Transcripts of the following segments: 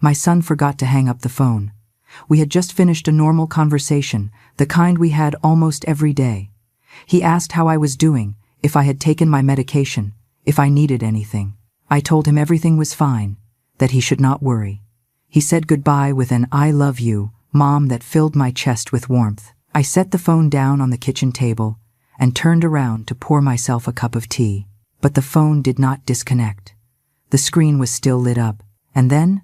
My son forgot to hang up the phone. We had just finished a normal conversation, the kind we had almost every day. He asked how I was doing, if I had taken my medication, if I needed anything. I told him everything was fine, that he should not worry. He said goodbye with an "I love you, Mom" that filled my chest with warmth. I set the phone down on the kitchen table and turned around to pour myself a cup of tea. But the phone did not disconnect. The screen was still lit up. And then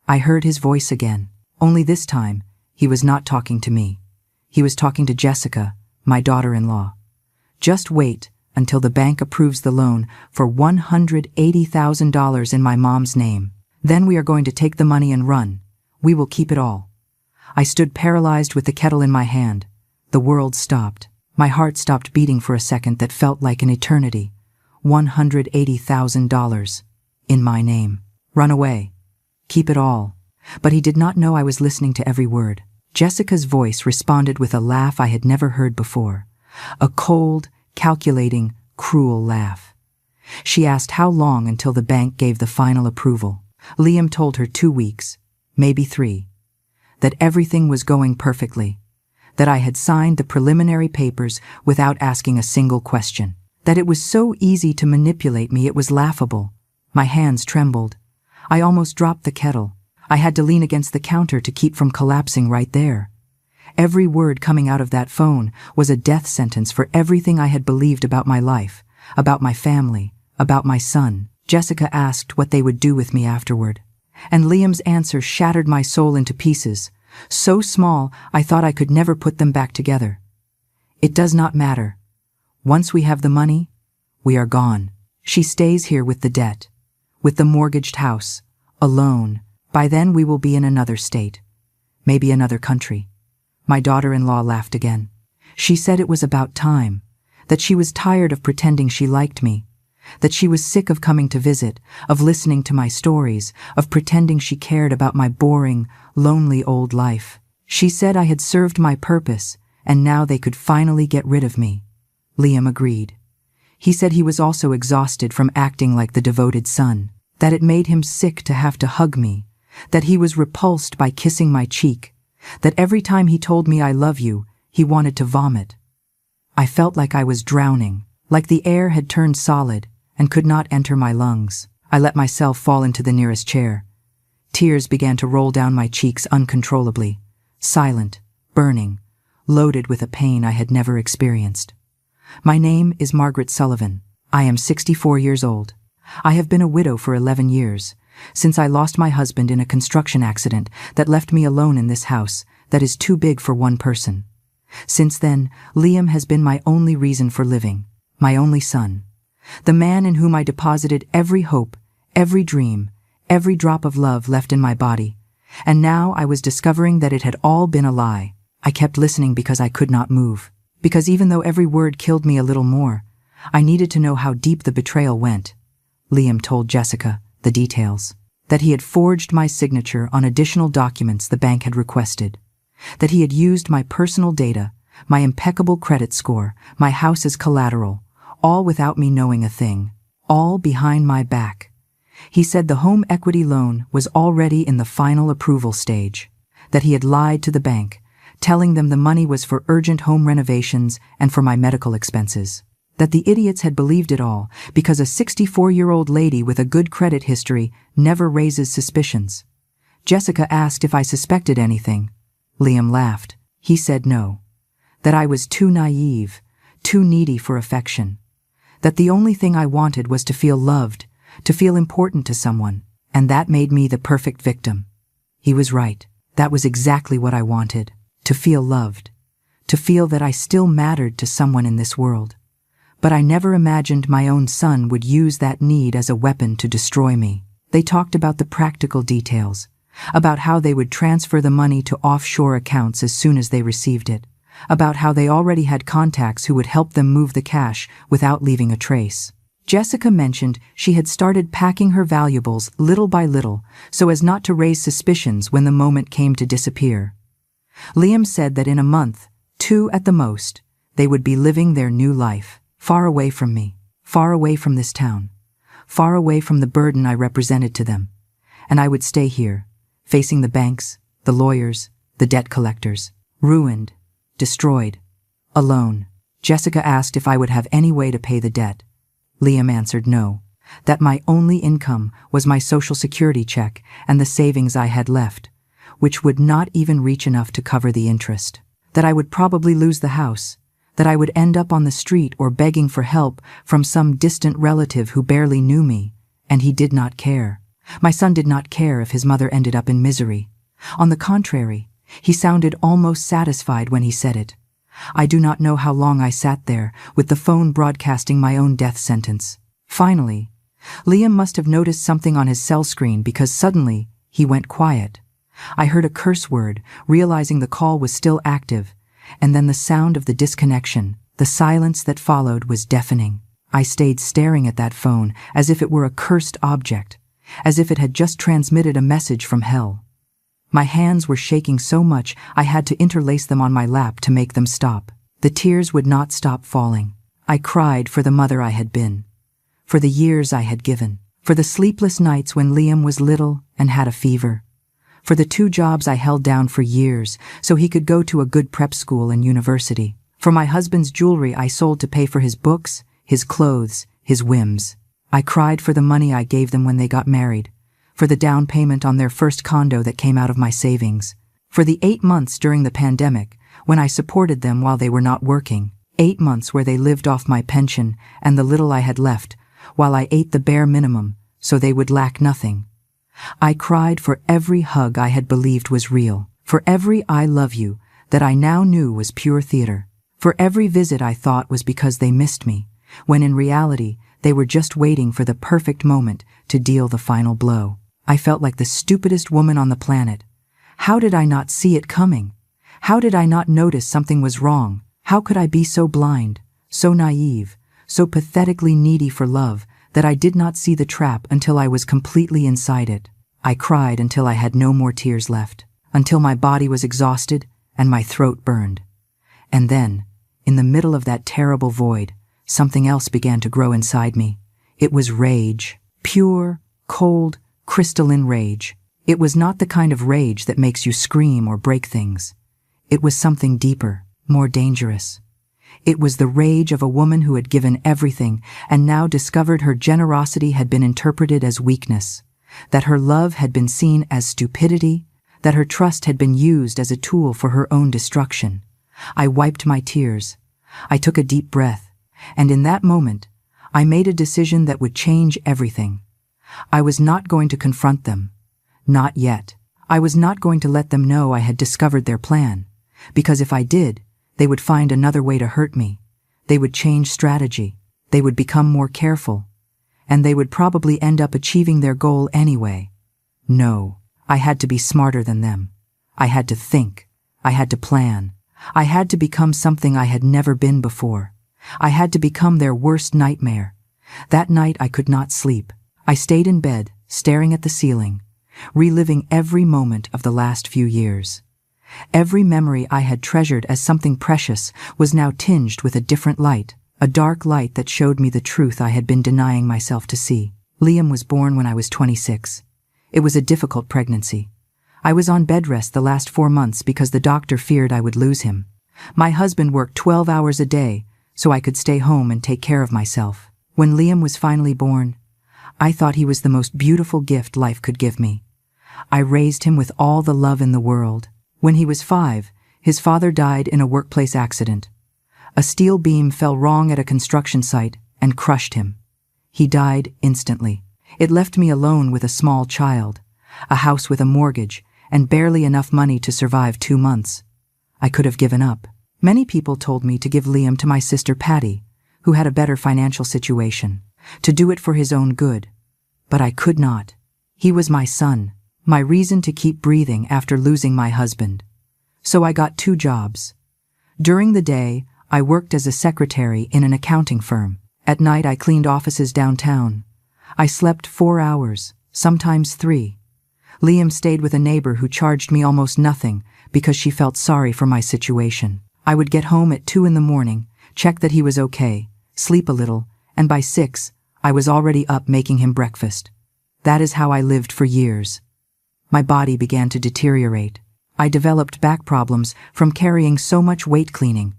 I heard his voice again. Only this time, he was not talking to me. He was talking to Jessica, my daughter-in-law. "Just wait until the bank approves the loan for $180,000 in my mom's name. Then we are going to take the money and run. We will keep it all." I stood paralyzed with the kettle in my hand. The world stopped. My heart stopped beating for a second that felt like an eternity. $180,000. In my name. Run away. Keep it all. But he did not know I was listening to every word. Jessica's voice responded with a laugh I had never heard before. A cold, calculating, cruel laugh. She asked how long until the bank gave the final approval. Liam told her 2 weeks, maybe 3. That everything was going perfectly. That I had signed the preliminary papers without asking a single question. That it was so easy to manipulate me it was laughable. My hands trembled. I almost dropped the kettle. I had to lean against the counter to keep from collapsing right there. Every word coming out of that phone was a death sentence for everything I had believed about my life, about my family, about my son. Jessica asked what they would do with me afterward. And Liam's answer shattered my soul into pieces, so small I thought I could never put them back together. "It does not matter. Once we have the money, we are gone. She stays here with the debt, with the mortgaged house, alone. By then we will be in another state, maybe another country." My daughter-in-law laughed again. She said it was about time, that she was tired of pretending she liked me, that she was sick of coming to visit, of listening to my stories, of pretending she cared about my boring, lonely old life. She said I had served my purpose, and now they could finally get rid of me. Liam agreed. He said he was also exhausted from acting like the devoted son, that it made him sick to have to hug me, that he was repulsed by kissing my cheek, that every time he told me "I love you," he wanted to vomit. I felt like I was drowning, like the air had turned solid and could not enter my lungs. I let myself fall into the nearest chair. Tears began to roll down my cheeks uncontrollably, silent, burning, loaded with a pain I had never experienced. My name is Margaret Sullivan. I am 64 years old. I have been a widow for 11 years, since I lost my husband in a construction accident that left me alone in this house that is too big for one person. Since then, Liam has been my only reason for living, my only son, the man in whom I deposited every hope, every dream, every drop of love left in my body. And now I was discovering that it had all been a lie. I kept listening because I could not move, because even though every word killed me a little more, I needed to know how deep the betrayal went. Liam told Jessica the details, that he had forged my signature on additional documents the bank had requested, that he had used my personal data, my impeccable credit score, my house as collateral, all without me knowing a thing, all behind my back. He said the home equity loan was already in the final approval stage, that he had lied to the bank, telling them the money was for urgent home renovations and for my medical expenses. That the idiots had believed it all because a 64-year-old lady with a good credit history never raises suspicions. Jessica asked if I suspected anything. Liam laughed. He said no. That I was too naive, too needy for affection. That the only thing I wanted was to feel loved, to feel important to someone, and that made me the perfect victim. He was right. That was exactly what I wanted. To feel loved. To feel that I still mattered to someone in this world. But I never imagined my own son would use that need as a weapon to destroy me. They talked about the practical details, about how they would transfer the money to offshore accounts as soon as they received it, about how they already had contacts who would help them move the cash without leaving a trace. Jessica mentioned she had started packing her valuables little by little so as not to raise suspicions when the moment came to disappear. Liam said that in a month, 2 at the most, they would be living their new life. Far away from me, far away from this town, far away from the burden I represented to them. And I would stay here, facing the banks, the lawyers, the debt collectors. Ruined, destroyed, alone. Jessica asked if I would have any way to pay the debt. Liam answered no, that my only income was my Social Security check and the savings I had left, which would not even reach enough to cover the interest. That I would probably lose the house, that I would end up on the street or begging for help from some distant relative who barely knew me, and he did not care. My son did not care if his mother ended up in misery. On the contrary, he sounded almost satisfied when he said it. I do not know how long I sat there, with the phone broadcasting my own death sentence. Finally, Liam must have noticed something on his cell screen because suddenly he went quiet. I heard a curse word, realizing the call was still active, and then the sound of the disconnection. The silence that followed was deafening. I stayed staring at that phone as if it were a cursed object, as if it had just transmitted a message from hell. My hands were shaking so much I had to interlace them on my lap to make them stop. The tears would not stop falling. I cried for the mother I had been, for the years I had given, for the sleepless nights when Liam was little and had a fever, for the 2 jobs I held down for years so he could go to a good prep school and university, for my husband's jewelry I sold to pay for his books, his clothes, his whims. I cried for the money I gave them when they got married, for the down payment on their first condo that came out of my savings, for the 8 months during the pandemic when I supported them while they were not working, 8 months where they lived off my pension and the little I had left, while I ate the bare minimum so they would lack nothing. I cried for every hug I had believed was real, for every I love you that I now knew was pure theater, for every visit I thought was because they missed me, when in reality they were just waiting for the perfect moment to deal the final blow. I felt like the stupidest woman on the planet. How did I not see it coming? How did I not notice something was wrong? How could I be so blind, so naive, so pathetically needy for love that I did not see the trap until I was completely inside it? I cried until I had no more tears left, until my body was exhausted and my throat burned. And then, in the middle of that terrible void, something else began to grow inside me. It was rage. Pure, cold, crystalline rage. It was not the kind of rage that makes you scream or break things. It was something deeper, more dangerous. It was the rage of a woman who had given everything and now discovered her generosity had been interpreted as weakness, that her love had been seen as stupidity, that her trust had been used as a tool for her own destruction. I wiped my tears. I took a deep breath, and in that moment, I made a decision that would change everything. I was not going to confront them. Not yet. I was not going to let them know I had discovered their plan, because if I did, they would find another way to hurt me. They would change strategy. They would become more careful. And they would probably end up achieving their goal anyway. No, I had to be smarter than them. I had to think. I had to plan. I had to become something I had never been before. I had to become their worst nightmare. That night I could not sleep. I stayed in bed, staring at the ceiling, reliving every moment of the last few years. Every memory I had treasured as something precious was now tinged with a different light, a dark light that showed me the truth I had been denying myself to see. Liam was born when I was 26. It was a difficult pregnancy. I was on bed rest the last 4 months because the doctor feared I would lose him. My husband worked 12 hours a day so I could stay home and take care of myself. When Liam was finally born, I thought he was the most beautiful gift life could give me. I raised him with all the love in the world. When he was 5, his father died in a workplace accident. A steel beam fell wrong at a construction site and crushed him. He died instantly. It left me alone with a small child, a house with a mortgage, and barely enough money to survive 2 months. I could have given up. Many people told me to give Liam to my sister Patty, who had a better financial situation, to do it for his own good. But I could not. He was my son, my reason to keep breathing after losing my husband. So I got 2 jobs. During the day, I worked as a secretary in an accounting firm. At night, I cleaned offices downtown. I slept 4 hours, sometimes 3. Liam stayed with a neighbor who charged me almost nothing because she felt sorry for my situation. I would get home at 2 in the morning, check that he was okay, sleep a little, and by 6, I was already up making him breakfast. That is how I lived for years. My body began to deteriorate. I developed back problems from carrying so much weight cleaning.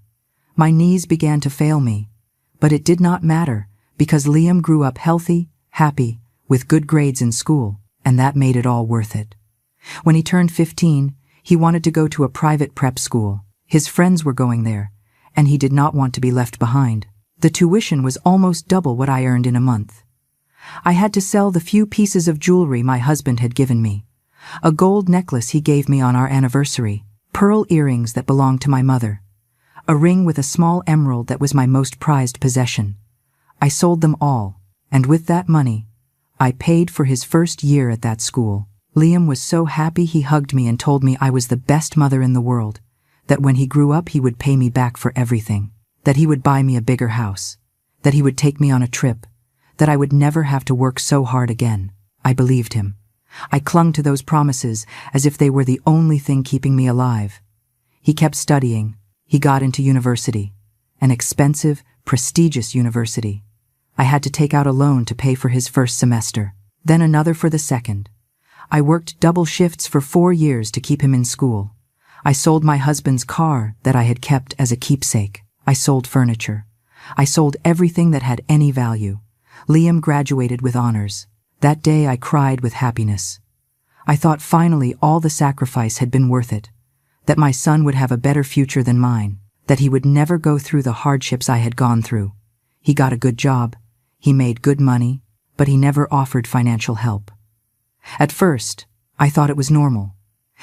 My knees began to fail me. But it did not matter, because Liam grew up healthy, happy, with good grades in school, and that made it all worth it. When he turned 15, he wanted to go to a private prep school. His friends were going there, and he did not want to be left behind. The tuition was almost double what I earned in a month. I had to sell the few pieces of jewelry my husband had given me. A gold necklace he gave me on our anniversary, pearl earrings that belonged to my mother, a ring with a small emerald that was my most prized possession. I sold them all, and with that money, I paid for his first year at that school. Liam was so happy he hugged me and told me I was the best mother in the world, that when he grew up he would pay me back for everything, that he would buy me a bigger house, that he would take me on a trip, that I would never have to work so hard again. I believed him. I clung to those promises as if they were the only thing keeping me alive. He kept studying. He got into university, an expensive, prestigious university. I had to take out a loan to pay for his first semester, then another for the second. I worked double shifts for 4 years to keep him in school. I sold my husband's car that I had kept as a keepsake. I sold furniture. I sold everything that had any value. Liam graduated with honors. That day I cried with happiness. I thought finally all the sacrifice had been worth it, that my son would have a better future than mine, that he would never go through the hardships I had gone through. He got a good job, he made good money, but he never offered financial help. At first, I thought it was normal,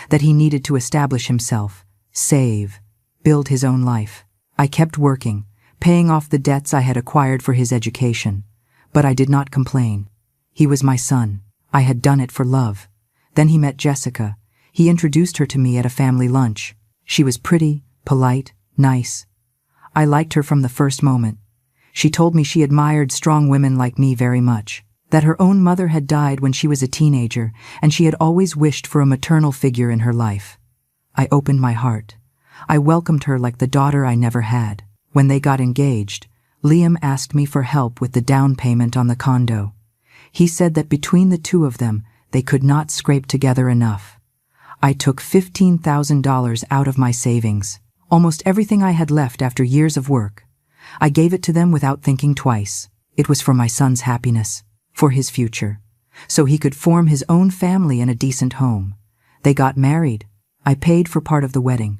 that he needed to establish himself, save, build his own life. I kept working, paying off the debts I had acquired for his education, but I did not complain. He was my son. I had done it for love. Then he met Jessica. He introduced her to me at a family lunch. She was pretty, polite, nice. I liked her from the first moment. She told me she admired strong women like me very much, that her own mother had died when she was a teenager, and she had always wished for a maternal figure in her life. I opened my heart. I welcomed her like the daughter I never had. When they got engaged, Liam asked me for help with the down payment on the condo. He said that between the two of them, they could not scrape together enough. I took $15,000 out of my savings, almost everything I had left after years of work. I gave it to them without thinking twice. It was for my son's happiness, for his future, so he could form his own family in a decent home. They got married. I paid for part of the wedding.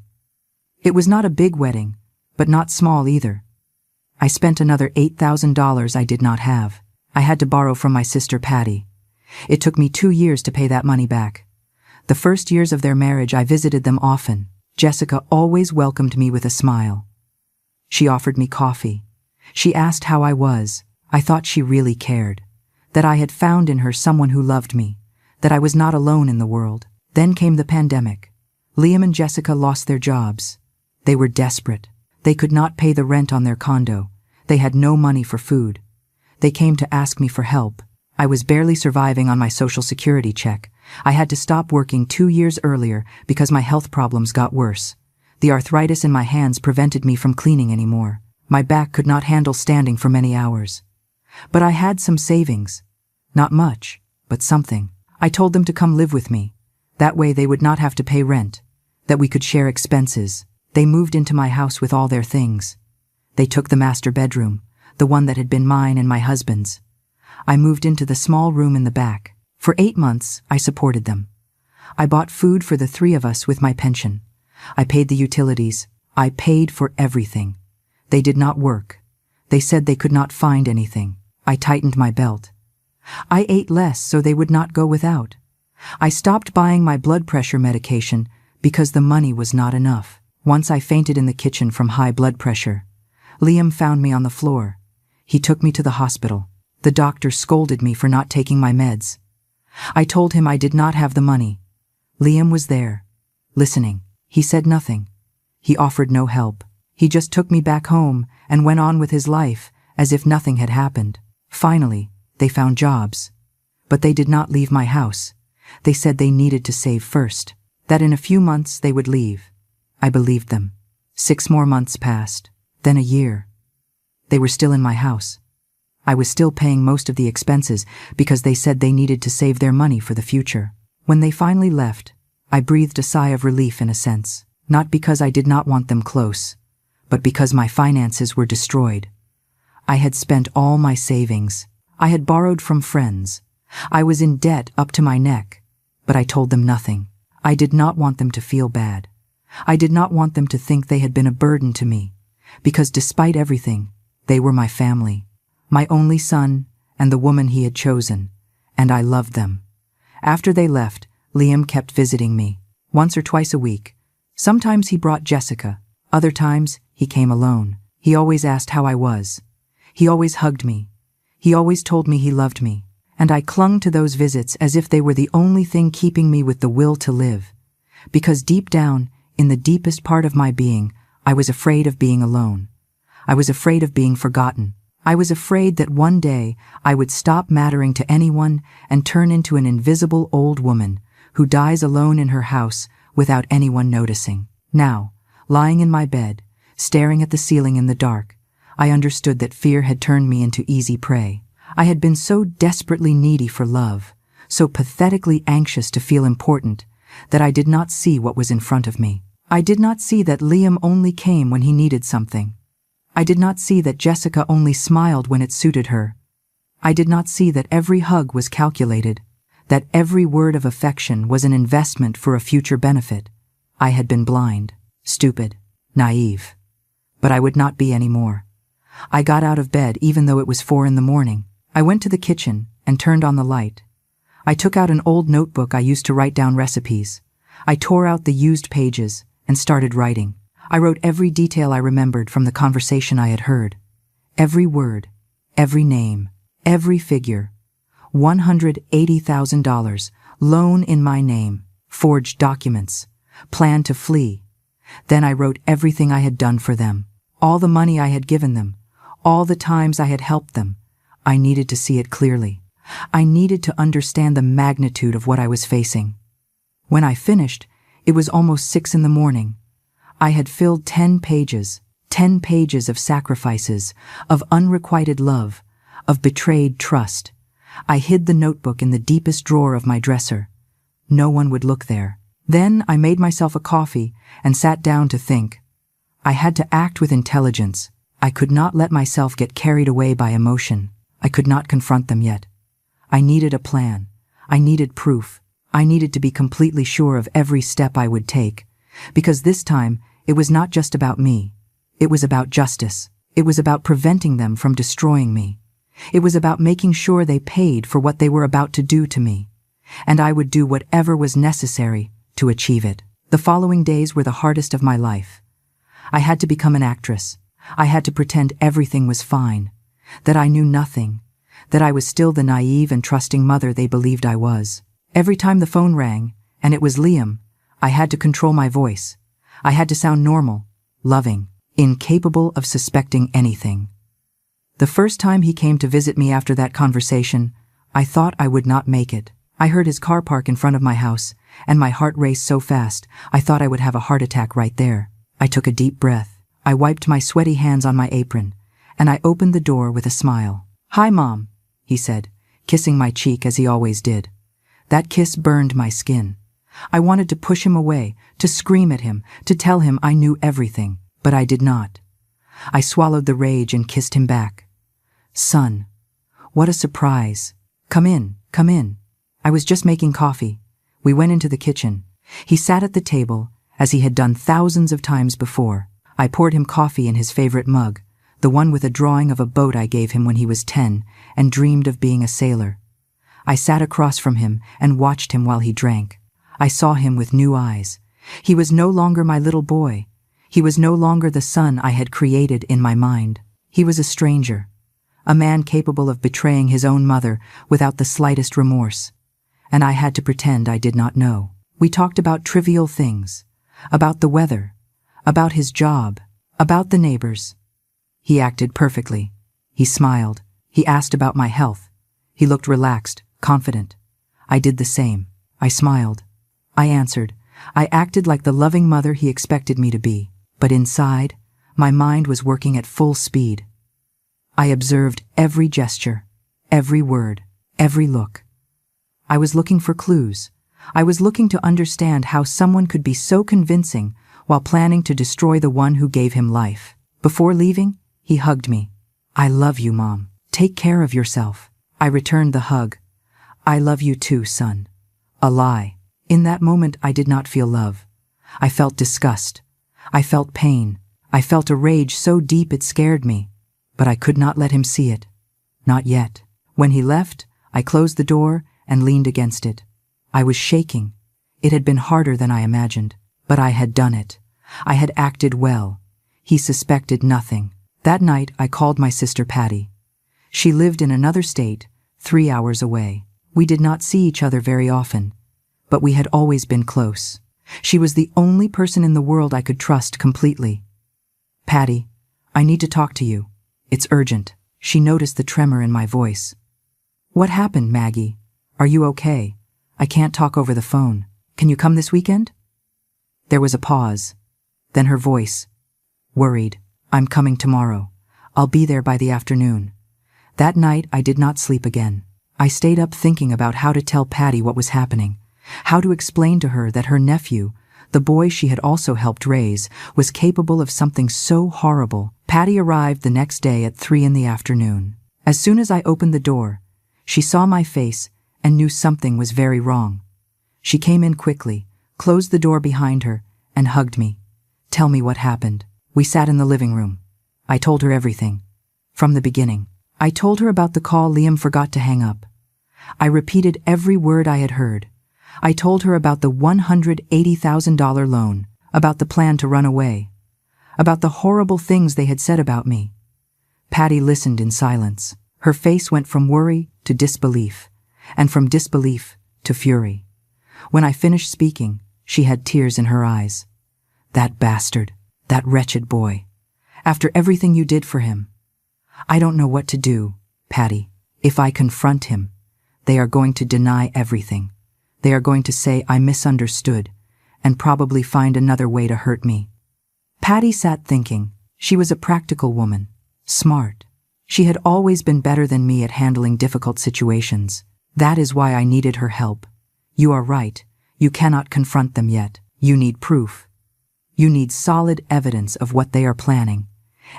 It was not a big wedding, but not small either. I spent another $8,000 I did not have. I had to borrow from my sister Patty. It took me 2 years to pay that money back. The first years of their marriage I visited them often. Jessica always welcomed me with a smile. She offered me coffee. She asked how I was. I thought she really cared, that I had found in her someone who loved me, that I was not alone in the world. Then came the pandemic. Liam and Jessica lost their jobs. They were desperate. They could not pay the rent on their condo. They had no money for food. They came to ask me for help. I was barely surviving on my Social Security check. I had to stop working 2 years earlier because my health problems got worse. The arthritis in my hands prevented me from cleaning anymore. My back could not handle standing for many hours. But I had some savings. Not much, but something. I told them to come live with me. That way they would not have to pay rent, that we could share expenses. They moved into my house with all their things. They took the master bedroom, the one that had been mine and my husband's. I moved into the small room in the back. For 8 months, I supported them. I bought food for the 3 of us with my pension. I paid the utilities. I paid for everything. They did not work. They said they could not find anything. I tightened my belt. I ate less so they would not go without. I stopped buying my blood pressure medication because the money was not enough. Once I fainted in the kitchen from high blood pressure. Liam found me on the floor. He took me to the hospital. The doctor scolded me for not taking my meds. I told him I did not have the money. Liam was there, listening. He said nothing. He offered no help. He just took me back home and went on with his life as if nothing had happened. Finally, they found jobs. But they did not leave my house. They said they needed to save first, that in a few months they would leave. I believed them. 6 more months passed, then a year. They were still in my house. I was still paying most of the expenses because they said they needed to save their money for the future. When they finally left, I breathed a sigh of relief in a sense, not because I did not want them close, but because my finances were destroyed. I had spent all my savings. I had borrowed from friends. I was in debt up to my neck, but I told them nothing. I did not want them to feel bad. I did not want them to think they had been a burden to me, because despite everything, they were my family, my only son and the woman he had chosen, and I loved them. After they left, Liam kept visiting me, once or twice a week. Sometimes he brought Jessica, other times he came alone. He always asked how I was. He always hugged me. He always told me he loved me, and I clung to those visits as if they were the only thing keeping me with the will to live. Because deep down, in the deepest part of my being, I was afraid of being alone. I was afraid of being forgotten. I was afraid that one day I would stop mattering to anyone and turn into an invisible old woman who dies alone in her house without anyone noticing. Now, lying in my bed, staring at the ceiling in the dark, I understood that fear had turned me into easy prey. I had been so desperately needy for love, so pathetically anxious to feel important, that I did not see what was in front of me. I did not see that Liam only came when he needed something. I did not see that Jessica only smiled when it suited her. I did not see that every hug was calculated, that every word of affection was an investment for a future benefit. I had been blind, stupid, naive. But I would not be anymore. I got out of bed even though it was 4 a.m. I went to the kitchen and turned on the light. I took out an old notebook I used to write down recipes. I tore out the used pages and started writing. I wrote every detail I remembered from the conversation I had heard. Every word, every name, every figure. $180,000, loan in my name, forged documents, plan to flee. Then I wrote everything I had done for them, all the money I had given them, all the times I had helped them. I needed to see it clearly. I needed to understand the magnitude of what I was facing. When I finished, it was almost 6 a.m. I had filled 10 pages of sacrifices, of unrequited love, of betrayed trust. I hid the notebook in the deepest drawer of my dresser. No one would look there. Then I made myself a coffee and sat down to think. I had to act with intelligence. I could not let myself get carried away by emotion. I could not confront them yet. I needed a plan. I needed proof. I needed to be completely sure of every step I would take. Because this time, it was not just about me. It was about justice. It was about preventing them from destroying me. It was about making sure they paid for what they were about to do to me. And I would do whatever was necessary to achieve it. The following days were the hardest of my life. I had to become an actress. I had to pretend everything was fine, that I knew nothing, that I was still the naive and trusting mother they believed I was. Every time the phone rang, and it was Liam, I had to control my voice. I had to sound normal, loving, incapable of suspecting anything. The first time he came to visit me after that conversation, I thought I would not make it. I heard his car park in front of my house, and my heart raced so fast, I thought I would have a heart attack right there. I took a deep breath. I wiped my sweaty hands on my apron, and I opened the door with a smile. "Hi, Mom," he said, kissing my cheek as he always did. That kiss burned my skin. I wanted to push him away, to scream at him, to tell him I knew everything, but I did not. I swallowed the rage and kissed him back. "Son, what a surprise. Come in, come in." I was just making coffee. We went into the kitchen. He sat at the table, as he had done thousands of times before. I poured him coffee in his favorite mug, the one with a drawing of a boat I gave him when he was 10 and dreamed of being a sailor. I sat across from him and watched him while he drank. I saw him with new eyes. He was no longer my little boy. He was no longer the son I had created in my mind. He was a stranger, a man capable of betraying his own mother without the slightest remorse. And I had to pretend I did not know. We talked about trivial things, about the weather, about his job, about the neighbors. He acted perfectly. He smiled. He asked about my health. He looked relaxed, confident. I did the same. I smiled. I answered. I acted like the loving mother he expected me to be. But inside, my mind was working at full speed. I observed every gesture, every word, every look. I was looking for clues. I was looking to understand how someone could be so convincing while planning to destroy the one who gave him life. Before leaving, he hugged me. "I love you, Mom. Take care of yourself." I returned the hug. "I love you too, son." A lie. In that moment, I did not feel love. I felt disgust. I felt pain. I felt a rage so deep it scared me. But I could not let him see it. Not yet. When he left, I closed the door and leaned against it. I was shaking. It had been harder than I imagined. But I had done it. I had acted well. He suspected nothing. That night, I called my sister Patty. She lived in another state, 3 hours away. We did not see each other very often, but we had always been close. She was the only person in the world I could trust completely. "Patty, I need to talk to you. It's urgent." She noticed the tremor in my voice. "What happened, Maggie? Are you okay? I can't talk over the phone. Can you come this weekend?" There was a pause. Then her voice. Worried. "I'm coming tomorrow. I'll be there by the afternoon." That night, I did not sleep again. I stayed up thinking about how to tell Patty what was happening, how to explain to her that her nephew, the boy she had also helped raise, was capable of something so horrible. Patty arrived the next day at 3 in the afternoon. As soon as I opened the door, she saw my face and knew something was very wrong. She came in quickly, closed the door behind her, and hugged me. "Tell me what happened." We sat in the living room. I told her everything. From the beginning. I told her about the call Liam forgot to hang up. I repeated every word I had heard. I told her about the $180,000 loan, about the plan to run away, about the horrible things they had said about me. Patty listened in silence. Her face went from worry to disbelief, and from disbelief to fury. When I finished speaking, she had tears in her eyes. "That bastard, that wretched boy. After everything you did for him. I don't know what to do, Patty. If I confront him, they are going to deny everything. They are going to say I misunderstood and probably find another way to hurt me." Patty sat thinking. She was a practical woman, smart. She had always been better than me at handling difficult situations. That is why I needed her help. "You are right. You cannot confront them yet. You need proof. You need solid evidence of what they are planning.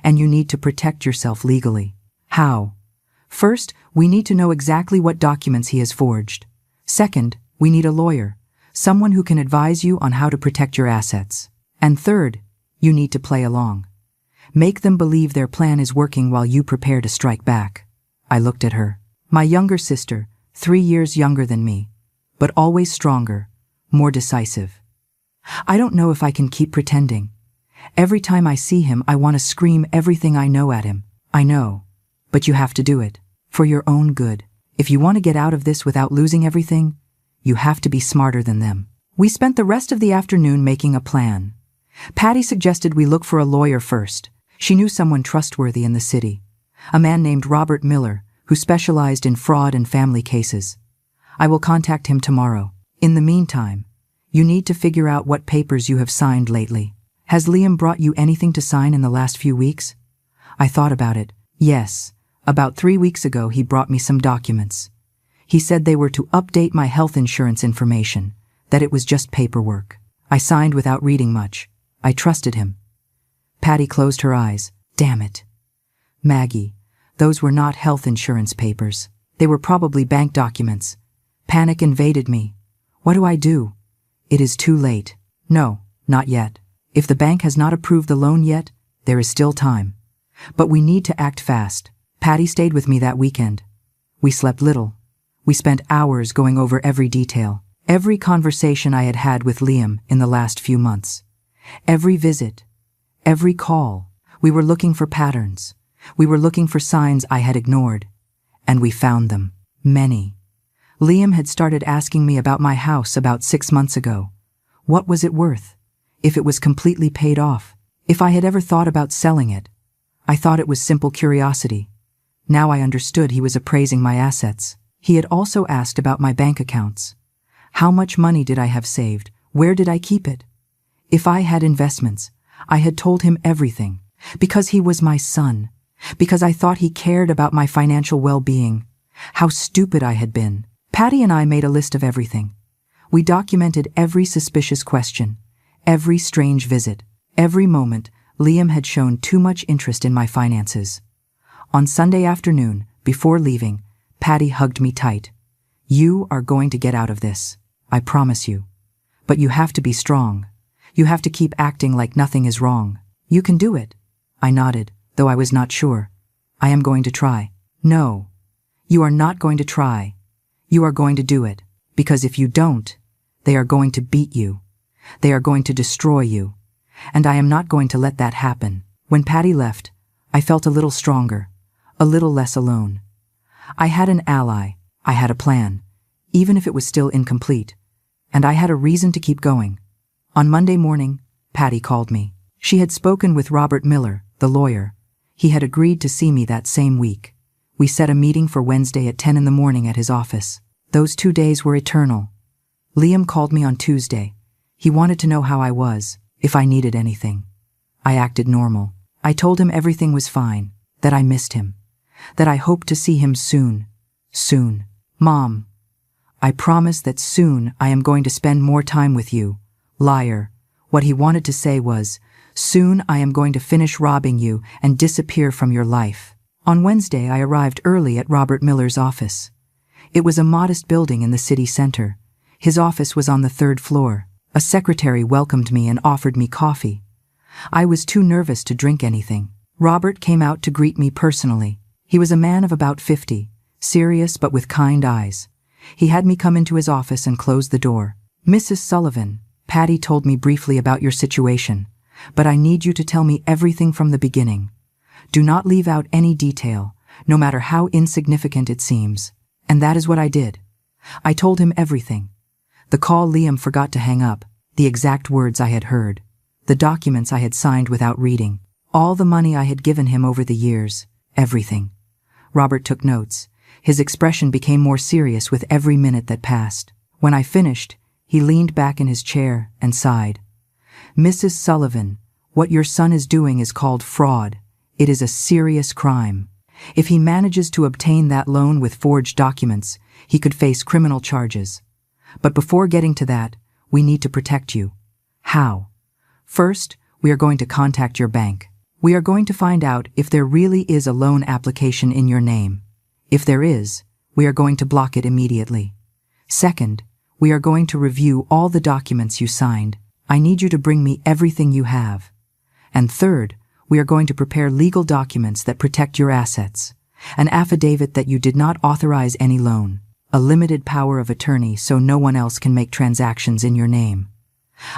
And you need to protect yourself legally." "How?" "First, we need to know exactly what documents he has forged. Second, we need a lawyer, someone who can advise you on how to protect your assets. And third, you need to play along. Make them believe their plan is working while you prepare to strike back." I looked at her. My younger sister, 3 years younger than me, but always stronger, more decisive. I don't know if I can keep pretending. Every time I see him, I want to scream everything I know at him. I know, but you have to do it. For your own good. If you want to get out of this without losing everything, you have to be smarter than them. We spent the rest of the afternoon making a plan. Patty suggested we look for a lawyer first. She knew someone trustworthy in the city, a man named Robert Miller, who specialized in fraud and family cases. I will contact him tomorrow. In the meantime, you need to figure out what papers you have signed lately. Has Liam brought you anything to sign in the last few weeks? I thought about it. Yes, about 3 weeks ago he brought me some documents. He said they were to update my health insurance information, that it was just paperwork. I signed without reading much. I trusted him. Patty closed her eyes. Damn it. Maggie, those were not health insurance papers. They were probably bank documents. Panic invaded me. What do I do? It is too late. No, not yet. If the bank has not approved the loan yet, there is still time. But we need to act fast. Patty stayed with me that weekend. We slept little. We spent hours going over every detail, every conversation I had had with Liam in the last few months. Every visit, every call. We were looking for patterns. We were looking for signs I had ignored. And we found them. Many. Liam had started asking me about my house about 6 months ago. What was it worth? If it was completely paid off? If I had ever thought about selling it? I thought it was simple curiosity. Now I understood he was appraising my assets. He had also asked about my bank accounts. How much money did I have saved? Where did I keep it? If I had investments, I had told him everything. Because he was my son. Because I thought he cared about my financial well-being. How stupid I had been. Patty and I made a list of everything. We documented every suspicious question, every strange visit, every moment Liam had shown too much interest in my finances. On Sunday afternoon, before leaving, Patty hugged me tight. "You are going to get out of this, I promise you. But you have to be strong. You have to keep acting like nothing is wrong. You can do it." I nodded, though I was not sure. "I am going to try." "No. You are not going to try. You are going to do it. Because if you don't, they are going to beat you. They are going to destroy you. And I am not going to let that happen." When Patty left, I felt a little stronger, a little less alone. I had an ally, I had a plan, even if it was still incomplete, and I had a reason to keep going. On Monday morning, Patty called me. She had spoken with Robert Miller, the lawyer. He had agreed to see me that same week. We set a meeting for Wednesday at 10 in the morning at his office. Those 2 days were eternal. Liam called me on Tuesday. He wanted to know how I was, if I needed anything. I acted normal. I told him everything was fine, that I missed him, that I hoped to see him soon. Soon. "Mom, I promise that soon I am going to spend more time with you." Liar. What he wanted to say was, "Soon I am going to finish robbing you and disappear from your life." On Wednesday, I arrived early at Robert Miller's office. It was a modest building in the city center. His office was on the 3rd floor. A secretary welcomed me and offered me coffee. I was too nervous to drink anything. Robert came out to greet me personally. He was a man of about 50, serious but with kind eyes. He had me come into his office and close the door. "Mrs. Sullivan, Patty told me briefly about your situation, but I need you to tell me everything from the beginning. Do not leave out any detail, no matter how insignificant it seems." And that is what I did. I told him everything. The call Liam forgot to hang up, the exact words I had heard, the documents I had signed without reading, all the money I had given him over the years, everything. Robert took notes. His expression became more serious with every minute that passed. When I finished, he leaned back in his chair and sighed. "Mrs. Sullivan, what your son is doing is called fraud. It is a serious crime. If he manages to obtain that loan with forged documents, he could face criminal charges. But before getting to that, we need to protect you." "How?" "First, we are going to contact your bank. We are going to find out if there really is a loan application in your name. If there is, we are going to block it immediately. Second, we are going to review all the documents you signed. I need you to bring me everything you have. And third, we are going to prepare legal documents that protect your assets. An affidavit that you did not authorize any loan. A limited power of attorney so no one else can make transactions in your name."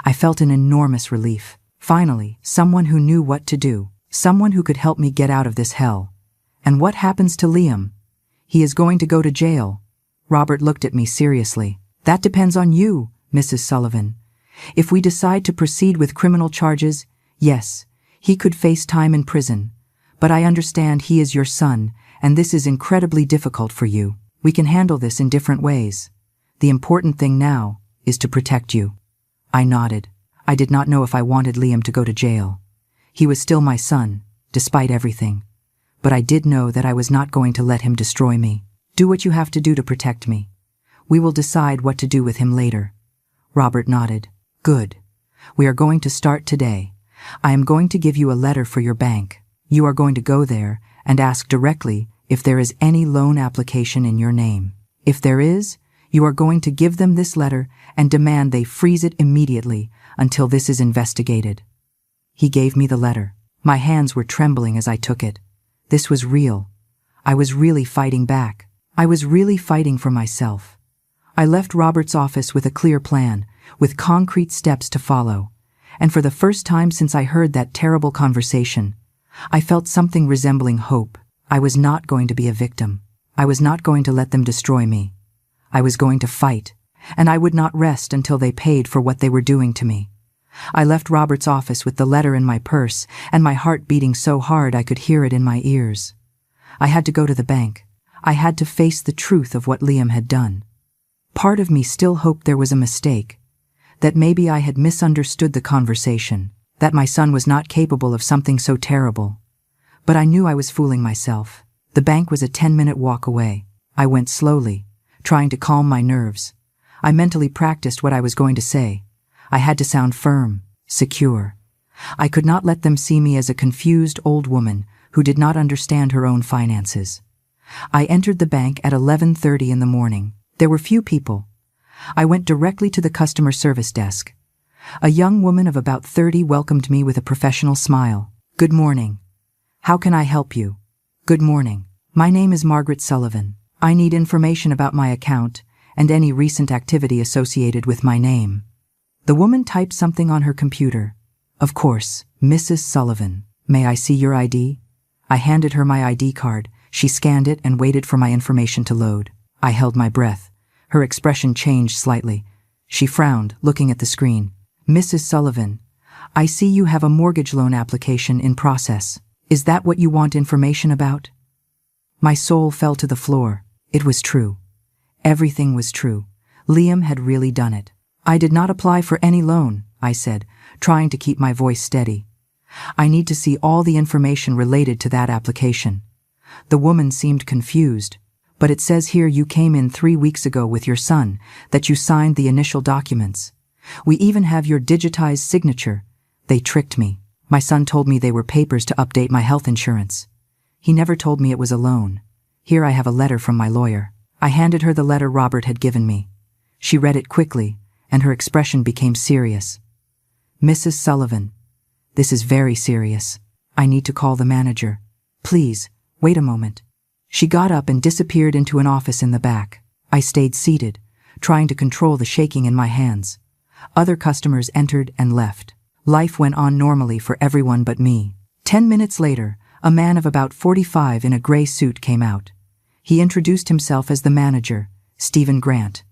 I felt an enormous relief. Finally, someone who knew what to do. Someone who could help me get out of this hell. And what happens to Liam? He is going to go to jail. Robert looked at me seriously. "That depends on you, Mrs. Sullivan. If we decide to proceed with criminal charges, yes, he could face time in prison. But I understand he is your son, and this is incredibly difficult for you. We can handle this in different ways. The important thing now is to protect you." I nodded. I did not know if I wanted Liam to go to jail. He was still my son, despite everything. But I did know that I was not going to let him destroy me. "Do what you have to do to protect me. We will decide what to do with him later." Robert nodded. "Good. We are going to start today. I am going to give you a letter for your bank. You are going to go there and ask directly if there is any loan application in your name. If there is, you are going to give them this letter and demand they freeze it immediately until this is investigated." He gave me the letter. My hands were trembling as I took it. This was real. I was really fighting back. I was really fighting for myself. I left Robert's office with a clear plan, with concrete steps to follow. And for the first time since I heard that terrible conversation, I felt something resembling hope. I was not going to be a victim. I was not going to let them destroy me. I was going to fight, and I would not rest until they paid for what they were doing to me. I left Robert's office with the letter in my purse and my heart beating so hard I could hear it in my ears. I had to go to the bank. I had to face the truth of what Liam had done. Part of me still hoped there was a mistake, that maybe I had misunderstood the conversation, that my son was not capable of something so terrible. But I knew I was fooling myself. The bank was a 10-minute walk away. I went slowly, trying to calm my nerves. I mentally practiced what I was going to say. I had to sound firm, secure. I could not let them see me as a confused old woman who did not understand her own finances. I entered the bank at 11:30 in the morning. There were few people. I went directly to the customer service desk. A young woman of about 30 welcomed me with a professional smile. "Good morning. How can I help you?" "Good morning. My name is Margaret Sullivan. I need information about my account and any recent activity associated with my name." The woman typed something on her computer. "Of course, Mrs. Sullivan. May I see your ID?" I handed her my ID card. She scanned it and waited for my information to load. I held my breath. Her expression changed slightly. She frowned, looking at the screen. "Mrs. Sullivan, I see you have a mortgage loan application in process. Is that what you want information about?" My soul fell to the floor. It was true. Everything was true. Liam had really done it. "I did not apply for any loan," I said, trying to keep my voice steady. "I need to see all the information related to that application." The woman seemed confused. "But it says here you came in 3 weeks ago with your son, that you signed the initial documents. We even have your digitized signature." They tricked me. My son told me they were papers to update my health insurance. He never told me it was a loan. Here I have a letter from my lawyer. I handed her the letter Robert had given me. She read it quickly, and her expression became serious. "Mrs. Sullivan, this is very serious. I need to call the manager. Please, wait a moment." She got up and disappeared into an office in the back. I stayed seated, trying to control the shaking in my hands. Other customers entered and left. Life went on normally for everyone but me. 10 minutes later, a man of about 45 in a gray suit came out. He introduced himself as the manager, Stephen Grant.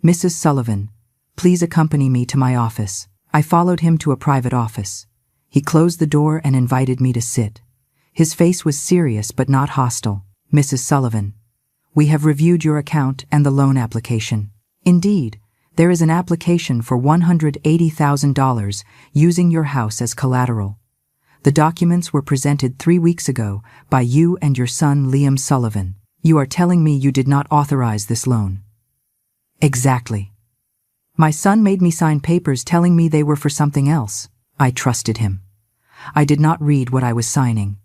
"Mrs. Sullivan, please accompany me to my office." I followed him to a private office. He closed the door and invited me to sit. His face was serious but not hostile. "Mrs. Sullivan, we have reviewed your account and the loan application. Indeed, there is an application for $180,000 using your house as collateral. The documents were presented 3 weeks ago by you and your son Liam Sullivan. You are telling me you did not authorize this loan?" "Exactly. My son made me sign papers telling me they were for something else. I trusted him. I did not read what I was signing.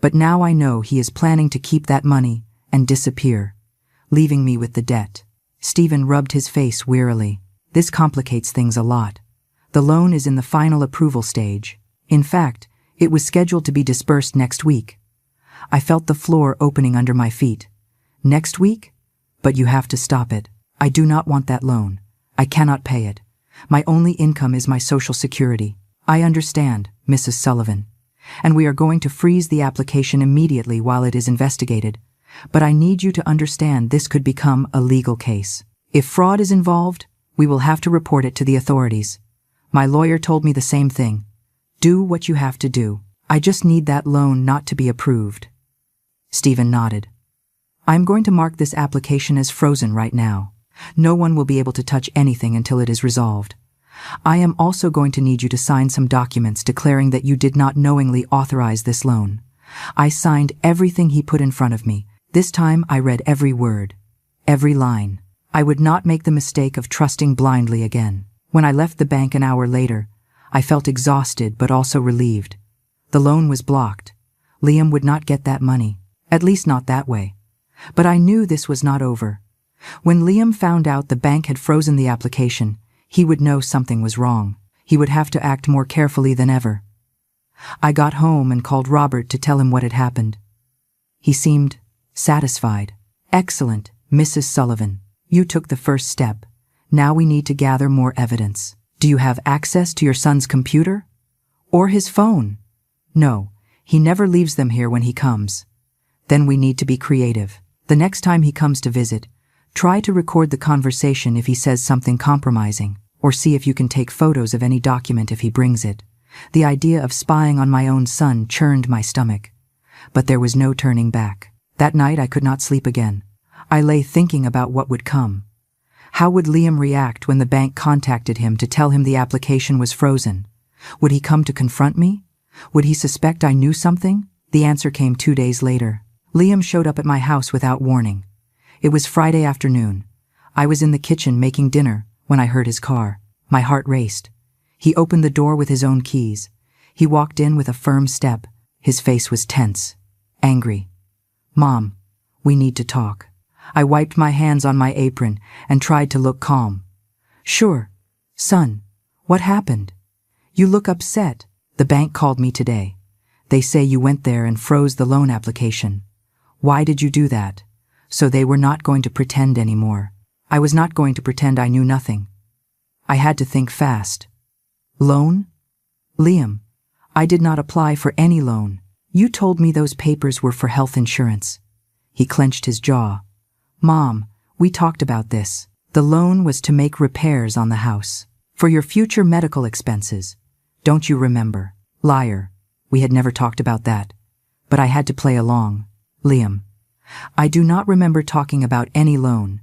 But now I know he is planning to keep that money and disappear, leaving me with the debt." Stephen rubbed his face wearily. "This complicates things a lot. The loan is in the final approval stage. In fact, it was scheduled to be disbursed next week." I felt the floor opening under my feet. "Next week? But you have to stop it. I do not want that loan. I cannot pay it. My only income is my Social Security." "I understand, Mrs. Sullivan, and we are going to freeze the application immediately while it is investigated. But I need you to understand this could become a legal case. If fraud is involved, we will have to report it to the authorities. My lawyer told me the same thing. Do what you have to do. I just need that loan not to be approved." Stephen nodded. "I'm going to mark this application as frozen right now. No one will be able to touch anything until it is resolved. I am also going to need you to sign some documents declaring that you did not knowingly authorize this loan." I signed everything he put in front of me. This time I read every word, every line. I would not make the mistake of trusting blindly again. When I left the bank an hour later, I felt exhausted but also relieved. The loan was blocked. Liam would not get that money, at least not that way. But I knew this was not over. When Liam found out the bank had frozen the application, he would know something was wrong. He would have to act more carefully than ever. I got home and called Robert to tell him what had happened. He seemed satisfied. "Excellent, Mrs. Sullivan. You took the first step. Now we need to gather more evidence. Do you have access to your son's computer? Or his phone?" "No, he never leaves them here when he comes." "Then we need to be creative. The next time he comes to visit, try to record the conversation if he says something compromising, or see if you can take photos of any document if he brings it." The idea of spying on my own son churned my stomach. But there was no turning back. That night I could not sleep again. I lay thinking about what would come. How would Liam react when the bank contacted him to tell him the application was frozen? Would he come to confront me? Would he suspect I knew something? The answer came 2 days later. Liam showed up at my house without warning. It was Friday afternoon. I was in the kitchen making dinner when I heard his car. My heart raced. He opened the door with his own keys. He walked in with a firm step. His face was tense, angry. "Mom, we need to talk." I wiped my hands on my apron and tried to look calm. "Sure. Son, what happened? You look upset." "The bank called me today. They say you went there and froze the loan application." "Why did you do that?" "So they were not going to pretend anymore." I was not going to pretend I knew nothing. I had to think fast. "Loan? Liam, I did not apply for any loan. You told me those papers were for health insurance." He clenched his jaw. "Mom, we talked about this. The loan was to make repairs on the house. For your future medical expenses. Don't you remember?" Liar. We had never talked about that. But I had to play along. "Liam, I do not remember talking about any loan.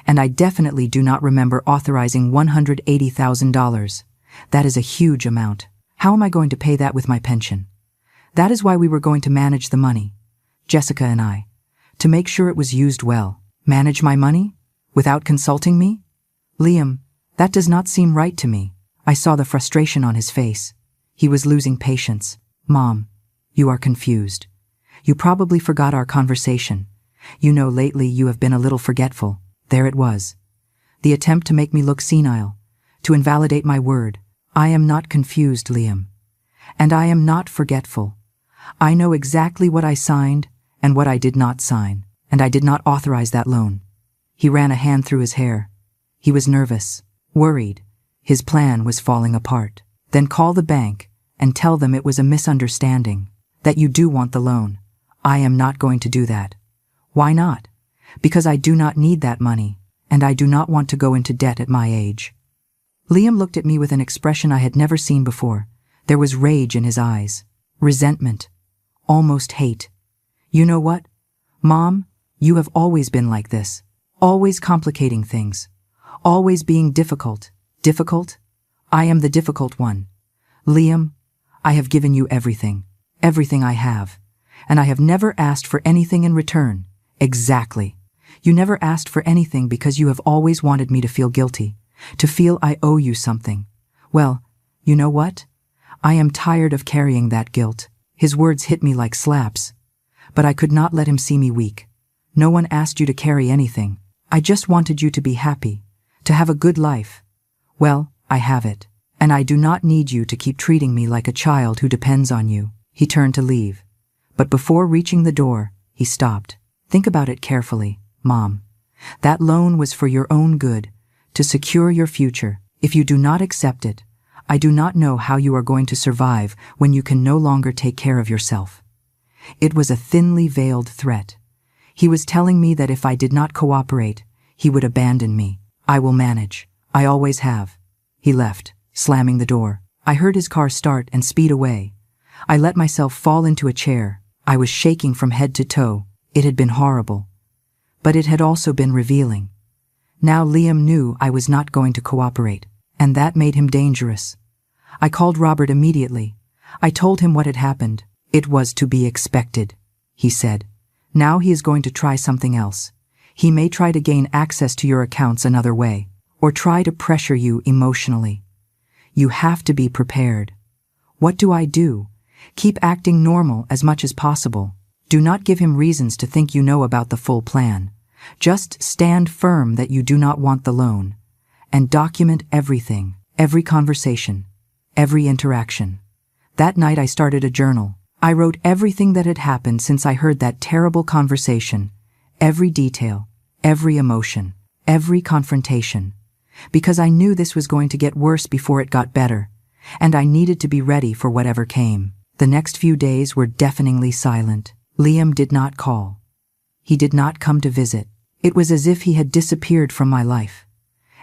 And I definitely do not remember authorizing $180,000. That is a huge amount. How am I going to pay that with my pension? That is why we were going to manage the money, Jessica and I, to make sure it was used well." "Manage my money? Without consulting me?" "Liam, that does not seem right to me." I saw the frustration on his face. He was losing patience. "Mom, you are confused. You probably forgot our conversation. You know, lately you have been a little forgetful." There it was. The attempt to make me look senile, to invalidate my word. "I am not confused, Liam. And I am not forgetful. I know exactly what I signed and what I did not sign, and I did not authorize that loan." He ran a hand through his hair. He was nervous, worried. His plan was falling apart. "Then call the bank and tell them it was a misunderstanding, that you do want the loan." "I am not going to do that." "Why not?" "Because I do not need that money, and I do not want to go into debt at my age." Liam looked at me with an expression I had never seen before. There was rage in his eyes, resentment, almost hate. "You know what? Mom, you have always been like this, always complicating things, always being difficult." "Difficult? I am the difficult one. Liam, I have given you everything I have, and I have never asked for anything in return." "Exactly. You never asked for anything because you have always wanted me to feel guilty, to feel I owe you something. Well, you know what? I am tired of carrying that guilt." His words hit me like slaps. But I could not let him see me weak. "No one asked you to carry anything. I just wanted you to be happy, to have a good life. Well, I have it, and I do not need you to keep treating me like a child who depends on you." He turned to leave. But before reaching the door, he stopped. "Think about it carefully, Mom. That loan was for your own good, to secure your future. If you do not accept it, I do not know how you are going to survive when you can no longer take care of yourself." It was a thinly veiled threat. He was telling me that if I did not cooperate, he would abandon me. "I will manage. I always have." He left, slamming the door. I heard his car start and speed away. I let myself fall into a chair. I was shaking from head to toe. It had been horrible. But it had also been revealing. Now Liam knew I was not going to cooperate, and that made him dangerous. I called Robert immediately. I told him what had happened. "It was to be expected," he said. "Now he is going to try something else. He may try to gain access to your accounts another way, or try to pressure you emotionally. You have to be prepared." What do I do? Keep acting normal as much as possible. Do not give him reasons to think you know about the full plan. Just stand firm that you do not want the loan, and document everything, every conversation, every interaction. That night I started a journal. I wrote everything that had happened since I heard that terrible conversation, every detail, every emotion, every confrontation, because I knew this was going to get worse before it got better, and I needed to be ready for whatever came. The next few days were deafeningly silent. Liam did not call. He did not come to visit. It was as if he had disappeared from my life,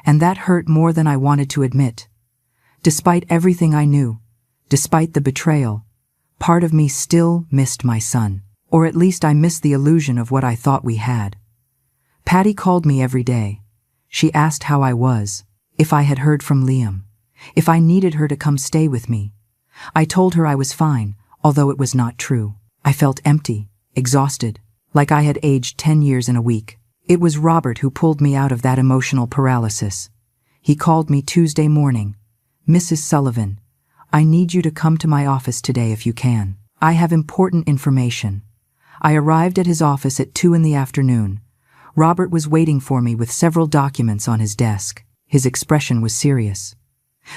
and that hurt more than I wanted to admit. Despite everything I knew, despite the betrayal, part of me still missed my son, or at least I missed the illusion of what I thought we had. Patty called me every day. She asked how I was, if I had heard from Liam, if I needed her to come stay with me. I told her I was fine, although it was not true. I felt empty, exhausted, like I had aged 10 years in a week. It was Robert who pulled me out of that emotional paralysis. He called me Tuesday morning. "Mrs. Sullivan, I need you to come to my office today if you can. I have important information." I arrived at his office at 2 in the afternoon. Robert was waiting for me with several documents on his desk. His expression was serious.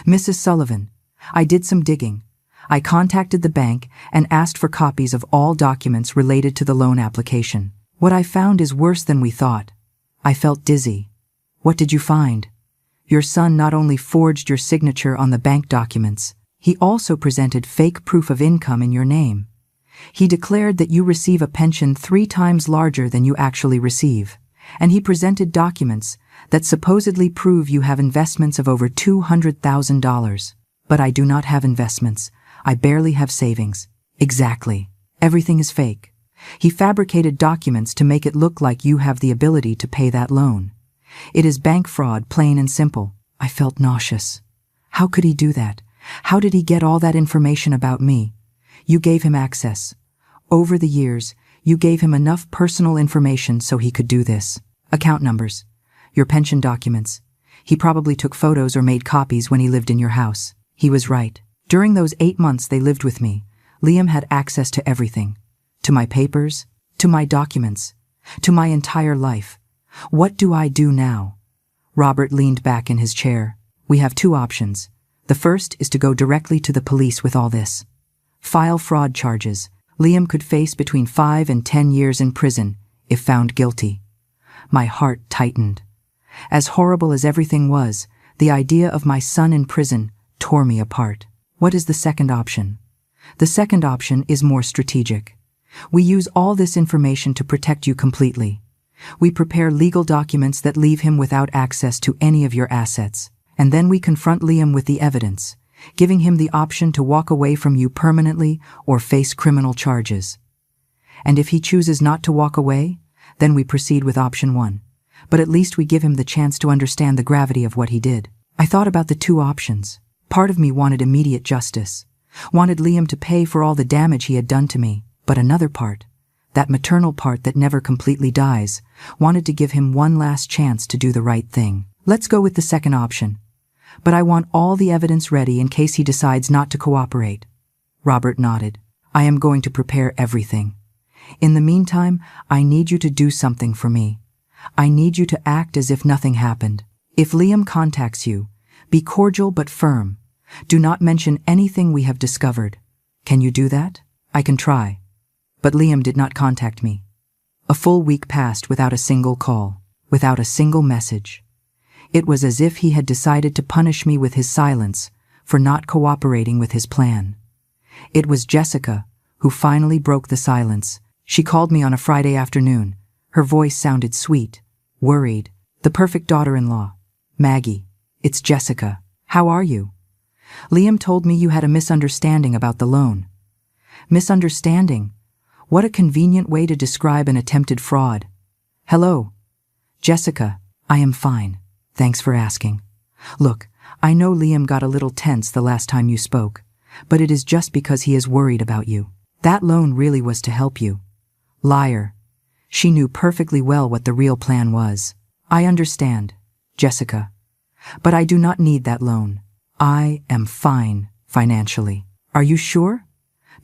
"Mrs. Sullivan, I did some digging. I contacted the bank and asked for copies of all documents related to the loan application. What I found is worse than we thought." I felt dizzy. "What did you find?" "Your son not only forged your signature on the bank documents, he also presented fake proof of income in your name. He declared that you receive a pension 3 times larger than you actually receive, and he presented documents that supposedly prove you have investments of over $200,000. But I do not have investments. I barely have savings." "Exactly. Everything is fake. He fabricated documents to make it look like you have the ability to pay that loan. It is bank fraud, plain and simple." I felt nauseous. How could he do that? How did he get all that information about me? "You gave him access. Over the years, you gave him enough personal information so he could do this. Account numbers, your pension documents. He probably took photos or made copies when he lived in your house." He was right. During those 8 months they lived with me, Liam had access to everything. To my papers, to my documents, to my entire life. What do I do now? Robert leaned back in his chair. "We have 2 options. The first is to go directly to the police with all this. File fraud charges. Liam could face between 5 and 10 years in prison if found guilty." My heart tightened. As horrible as everything was, the idea of my son in prison tore me apart. What is the second option? The second option is more strategic. We use all this information to protect you completely. We prepare legal documents that leave him without access to any of your assets, and then we confront Liam with the evidence, giving him the option to walk away from you permanently or face criminal charges. And if he chooses not to walk away, then we proceed with option 1. But at least we give him the chance to understand the gravity of what he did. I thought about the 2 options. Part of me wanted immediate justice, wanted Liam to pay for all the damage he had done to me, but another part, that maternal part that never completely dies, wanted to give him one last chance to do the right thing. "Let's go with the second option. But I want all the evidence ready in case he decides not to cooperate." Robert nodded. "I am going to prepare everything. In the meantime, I need you to do something for me. I need you to act as if nothing happened. If Liam contacts you, be cordial but firm. Do not mention anything we have discovered. Can you do that?" "I can try." But Liam did not contact me. A full week passed without a single call, without a single message. It was as if he had decided to punish me with his silence for not cooperating with his plan. It was Jessica who finally broke the silence. She called me on a Friday afternoon. Her voice sounded sweet, worried. "The perfect daughter-in-law. Maggie, it's Jessica. How are you? Liam told me you had a misunderstanding about the loan." "Misunderstanding? What a convenient way to describe an attempted fraud." "Hello. Jessica, I am fine. Thanks for asking. Look, I know Liam got a little tense the last time you spoke, but it is just because he is worried about you. That loan really was to help you." Liar. She knew perfectly well what the real plan was. "I understand, Jessica. But I do not need that loan. I am fine financially." "Are you sure?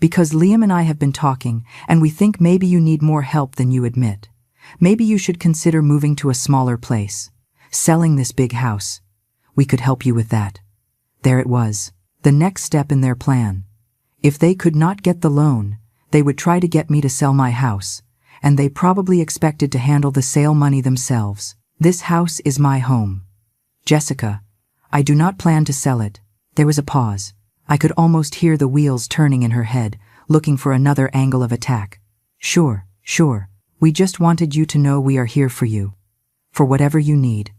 Because Liam and I have been talking, and we think maybe you need more help than you admit. Maybe you should consider moving to a smaller place, selling this big house. We could help you with that." There it was, the next step in their plan. If they could not get the loan, they would try to get me to sell my house, and they probably expected to handle the sale money themselves. "This house is my home. Jessica, I do not plan to sell it." There was a pause. I could almost hear the wheels turning in her head, looking for another angle of attack. Sure. We just wanted you to know we are here for you. For whatever you need."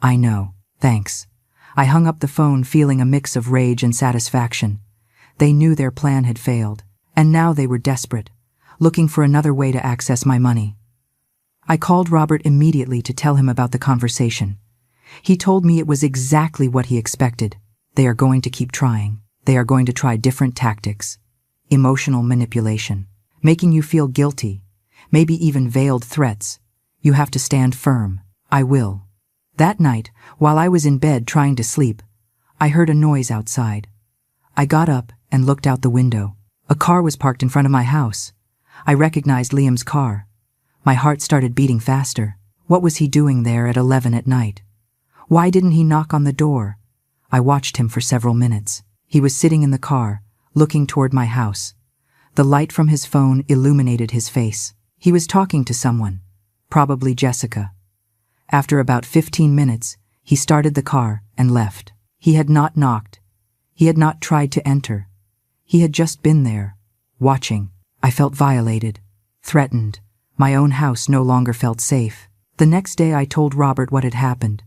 "I know. Thanks." I hung up the phone feeling a mix of rage and satisfaction. They knew their plan had failed, and now they were desperate, looking for another way to access my money. I called Robert immediately to tell him about the conversation. He told me it was exactly what he expected. They are going to keep trying. They are going to try different tactics. Emotional manipulation, making you feel guilty, maybe even veiled threats. You have to stand firm. I will. That night, while I was in bed trying to sleep, I heard a noise outside. I got up and looked out the window. A car was parked in front of my house. I recognized Liam's car. My heart started beating faster. What was he doing there at 11 at night? Why didn't he knock on the door? I watched him for several minutes. He was sitting in the car, looking toward my house. The light from his phone illuminated his face. He was talking to someone, probably Jessica. After about 15 minutes, he started the car and left. He had not knocked. He had not tried to enter. He had just been there, watching. I felt violated, threatened. My own house no longer felt safe. The next day I told Robert what had happened.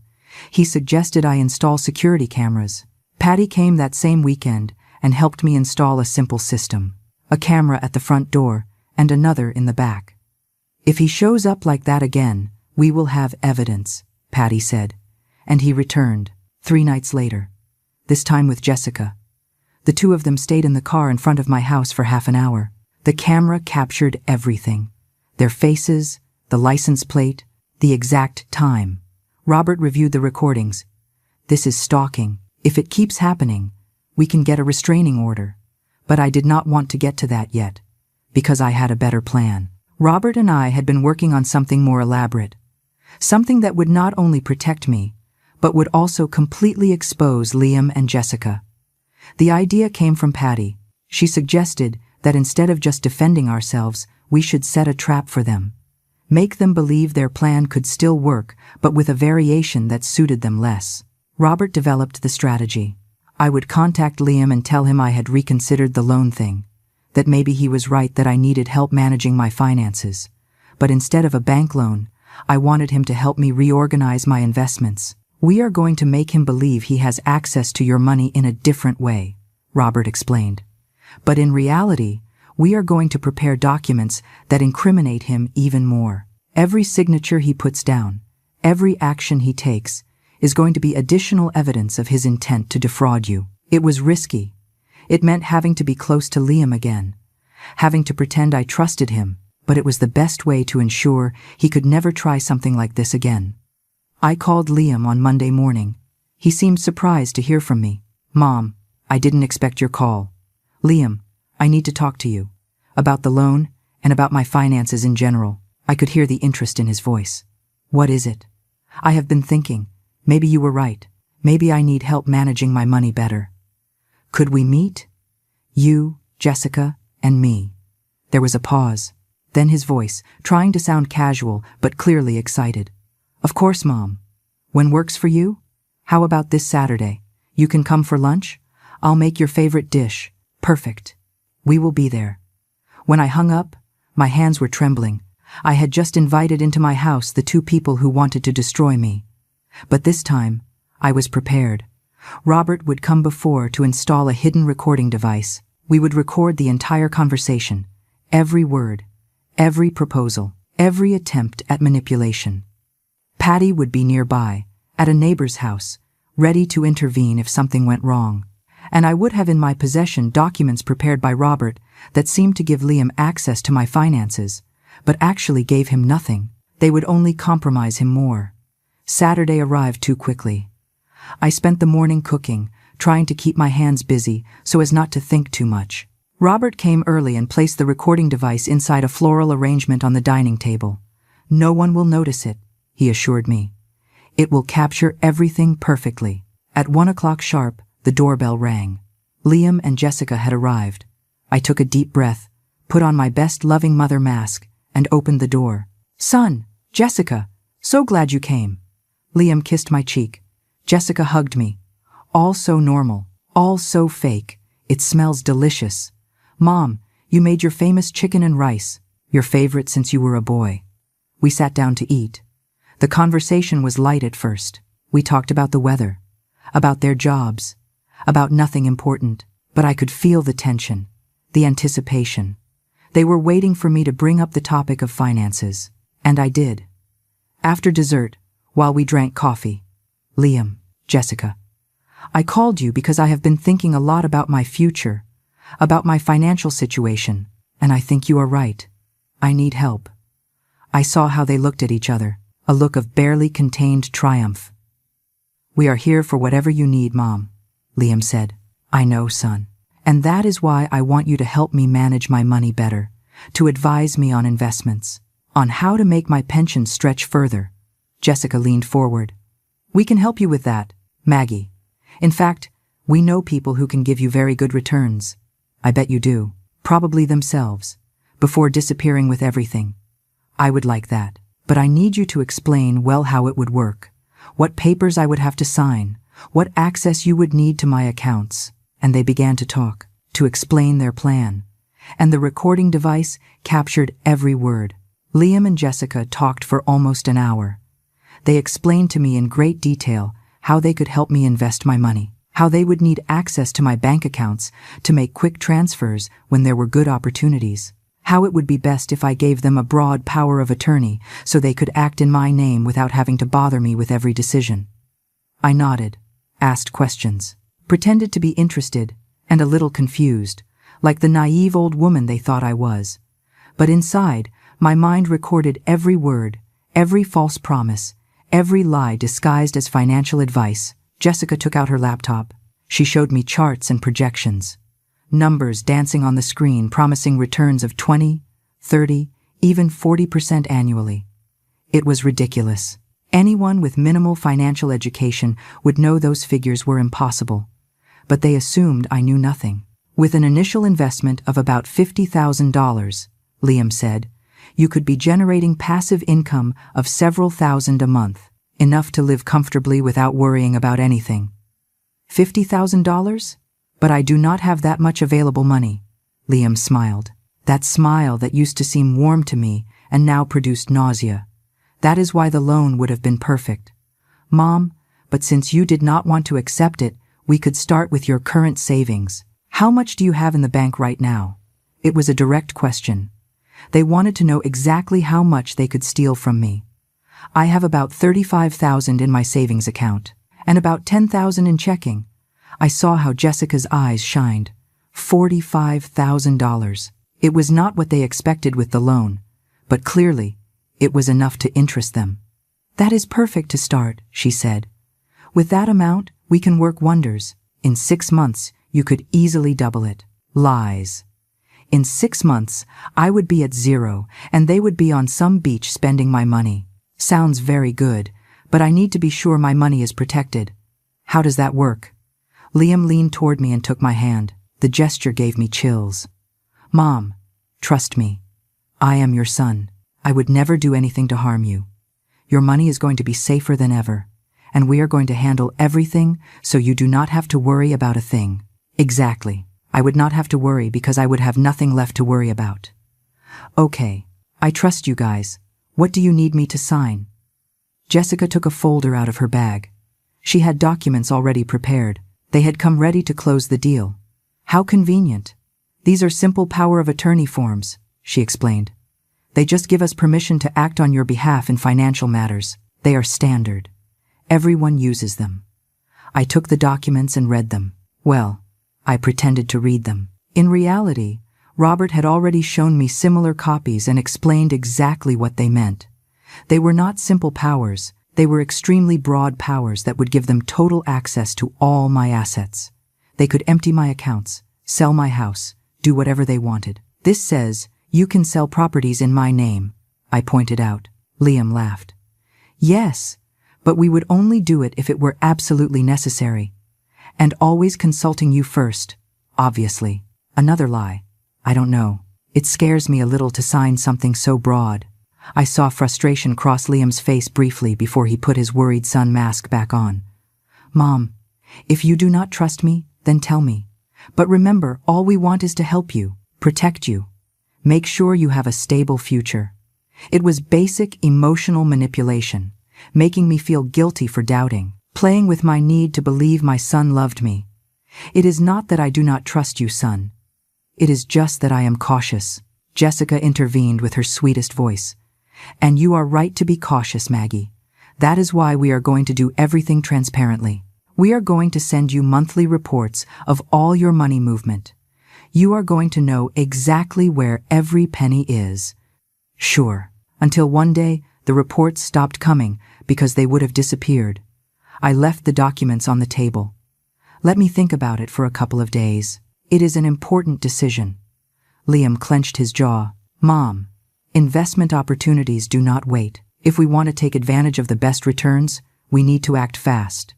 He suggested I install security cameras. Patty came that same weekend and helped me install a simple system. A camera at the front door and another in the back. If he shows up like that again, we will have evidence, Patty said. And he returned, 3 nights later. This time with Jessica. The two of them stayed in the car in front of my house for half an hour. The camera captured everything. Their faces, the license plate, the exact time. Robert reviewed the recordings. This is stalking. If it keeps happening, we can get a restraining order. But I did not want to get to that yet, because I had a better plan. Robert and I had been working on something more elaborate. Something that would not only protect me, but would also completely expose Liam and Jessica. The idea came from Patty. She suggested that instead of just defending ourselves, we should set a trap for them. Make them believe their plan could still work, but with a variation that suited them less. Robert developed the strategy. I would contact Liam and tell him I had reconsidered the loan thing, that maybe he was right that I needed help managing my finances. But instead of a bank loan, I wanted him to help me reorganize my investments. We are going to make him believe he has access to your money in a different way, Robert explained. But in reality, we are going to prepare documents that incriminate him even more. Every signature he puts down, every action he takes, is going to be additional evidence of his intent to defraud you. It was risky. It meant having to be close to Liam again, having to pretend I trusted him, but it was the best way to ensure he could never try something like this again. I called Liam on Monday morning. He seemed surprised to hear from me. Mom, I didn't expect your call. Liam, I need to talk to you. About the loan and about my finances in general. I could hear the interest in his voice. What is it? I have been thinking. Maybe you were right. Maybe I need help managing my money better. Could we meet? You, Jessica, and me. There was a pause. Then his voice, trying to sound casual but clearly excited. Of course, Mom. When works for you? How about this Saturday? You can come for lunch? I'll make your favorite dish. Perfect. We will be there. When I hung up, my hands were trembling. I had just invited into my house the 2 people who wanted to destroy me. But this time, I was prepared. Robert would come before to install a hidden recording device. We would record the entire conversation, every word, every proposal, every attempt at manipulation. Patty would be nearby, at a neighbor's house, ready to intervene if something went wrong. And I would have in my possession documents prepared by Robert that seemed to give Liam access to my finances, but actually gave him nothing. They would only compromise him more. Saturday arrived too quickly. I spent the morning cooking, trying to keep my hands busy so as not to think too much. Robert came early and placed the recording device inside a floral arrangement on the dining table. No one will notice it, he assured me. It will capture everything perfectly. At 1 o'clock sharp, the doorbell rang. Liam and Jessica had arrived. I took a deep breath, put on my best loving mother mask, and opened the door. Son, Jessica, so glad you came. Liam kissed my cheek. Jessica hugged me. All so normal, all so fake. It smells delicious. Mom, you made your famous chicken and rice, your favorite since you were a boy. We sat down to eat. The conversation was light at first. We talked about the weather, about their jobs, about nothing important, but I could feel the tension, the anticipation. They were waiting for me to bring up the topic of finances, and I did. After dessert, while we drank coffee, Liam, Jessica, I called you because I have been thinking a lot about my future, about my financial situation, and I think you are right. I need help. I saw how they looked at each other, a look of barely contained triumph. "We are here for whatever you need, Mom," Liam said. "I know, son. And that is why I want you to help me manage my money better, to advise me on investments, on how to make my pension stretch further." Jessica leaned forward. "We can help you with that, Maggie. In fact, we know people who can give you very good returns. I bet you do, probably themselves, before disappearing with everything. I would like that, but I need you to explain well how it would work, what papers I would have to sign, what access you would need to my accounts." And they began to talk, to explain their plan. And the recording device captured every word. Liam and Jessica talked for almost an hour. They explained to me in great detail how they could help me invest my money, how they would need access to my bank accounts to make quick transfers when there were good opportunities, how it would be best if I gave them a broad power of attorney so they could act in my name without having to bother me with every decision. I nodded, asked questions, pretended to be interested and a little confused, like the naive old woman they thought I was. But inside, my mind recorded every word, every false promise, every lie disguised as financial advice. Jessica took out her laptop. She showed me charts and projections, numbers dancing on the screen promising returns of 20, 30, even 40% annually. It was ridiculous. Anyone with minimal financial education would know those figures were impossible. But they assumed I knew nothing. "With an initial investment of about $50,000, Liam said, "you could be generating passive income of several thousand a month, enough to live comfortably without worrying about anything." $50,000? But I do not have that much available money. Liam smiled. That smile that used to seem warm to me and now produced nausea. "That is why the loan would have been perfect. Mom, but since you did not want to accept it, we could start with your current savings. How much do you have in the bank right now?" It was a direct question. They wanted to know exactly how much they could steal from me. "I have about $35,000 in my savings account, and about $10,000 in checking." I saw how Jessica's eyes shined. $45,000. It was not what they expected with the loan, but clearly, it was enough to interest them. "That is perfect to start," she said. "With that amount, we can work wonders. In 6 months, you could easily double it." Lies. In 6 months, I would be at zero, and they would be on some beach spending my money. Sounds very good, but I need to be sure my money is protected. How does that work? Liam leaned toward me and took my hand. The gesture gave me chills. "Mom, trust me. I am your son. I would never do anything to harm you. Your money is going to be safer than ever, and we are going to handle everything so you do not have to worry about a thing." Exactly. I would not have to worry because I would have nothing left to worry about. "Okay, I trust you guys. What do you need me to sign?" Jessica took a folder out of her bag. She had documents already prepared. They had come ready to close the deal. "How convenient. These are simple power of attorney forms," she explained. "They just give us permission to act on your behalf in financial matters. They are standard. Everyone uses them." I took the documents and read them. Well, I pretended to read them. In reality, Robert had already shown me similar copies and explained exactly what they meant. They were not simple powers. They were extremely broad powers that would give them total access to all my assets. They could empty my accounts, sell my house, do whatever they wanted. "This says, you can sell properties in my name," I pointed out. Liam laughed. "Yes, but we would only do it if it were absolutely necessary. And always consulting you first, obviously." Another lie. I don't know. It scares me a little to sign something so broad. I saw frustration cross Liam's face briefly before he put his worried son mask back on. "Mom, if you do not trust me, then tell me. But remember, all we want is to help you, protect you. Make sure you have a stable future." It was basic emotional manipulation, making me feel guilty for doubting, playing with my need to believe my son loved me. "It is not that I do not trust you, son. It is just that I am cautious," Jessica intervened with her sweetest voice. "And you are right to be cautious, Maggie. That is why we are going to do everything transparently. We are going to send you monthly reports of all your money movement. You are going to know exactly where every penny is." Sure, Until one day, the reports stopped coming because they would have disappeared. I left the documents on the table. Let me think about it for a couple of days. It is an important decision. Liam clenched his jaw. Mom, investment opportunities do not wait. If we want to take advantage of the best returns, we need to act fast.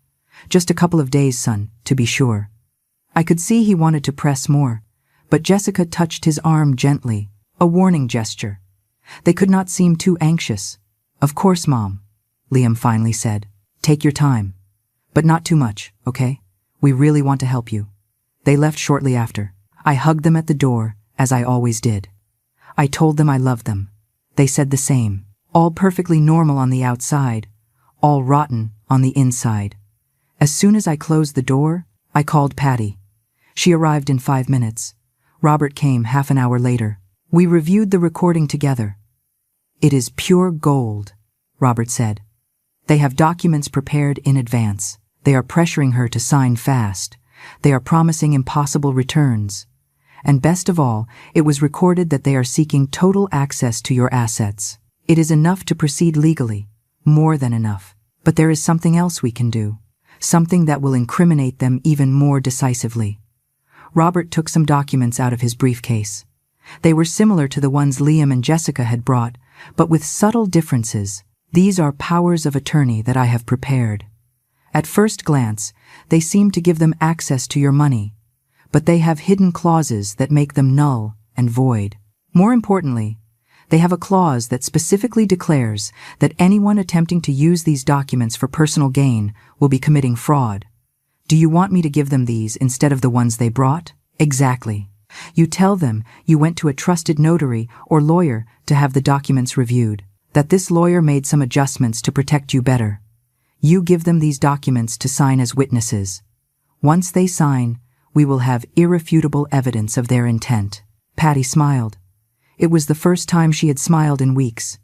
Just a couple of days, son, to be sure. I could see he wanted to press more, but Jessica touched his arm gently, a warning gesture. They could not seem too anxious. Of course, Mom, Liam finally said. Take your time. But not too much, okay? We really want to help you. They left shortly after. I hugged them at the door, as I always did. I told them I loved them. They said the same. All perfectly normal on the outside, all rotten on the inside. As soon as I closed the door, I called Patty. She arrived in 5 minutes. Robert came half an hour later. We reviewed the recording together. It is pure gold, Robert said. They have documents prepared in advance. They are pressuring her to sign fast. They are promising impossible returns. And best of all, it was recorded that they are seeking total access to your assets. It is enough to proceed legally, more than enough. But there is something else we can do, something that will incriminate them even more decisively. Robert took some documents out of his briefcase. They were similar to the ones Liam and Jessica had brought, but with subtle differences. These are powers of attorney that I have prepared. At first glance, they seem to give them access to your money, but they have hidden clauses that make them null and void. More importantly, they have a clause that specifically declares that anyone attempting to use these documents for personal gain will be committing fraud. Do you want me to give them these instead of the ones they brought? Exactly. You tell them you went to a trusted notary or lawyer to have the documents reviewed, that this lawyer made some adjustments to protect you better. You give them these documents to sign as witnesses. Once they sign, we will have irrefutable evidence of their intent. Patty smiled. It was the first time she had smiled in weeks.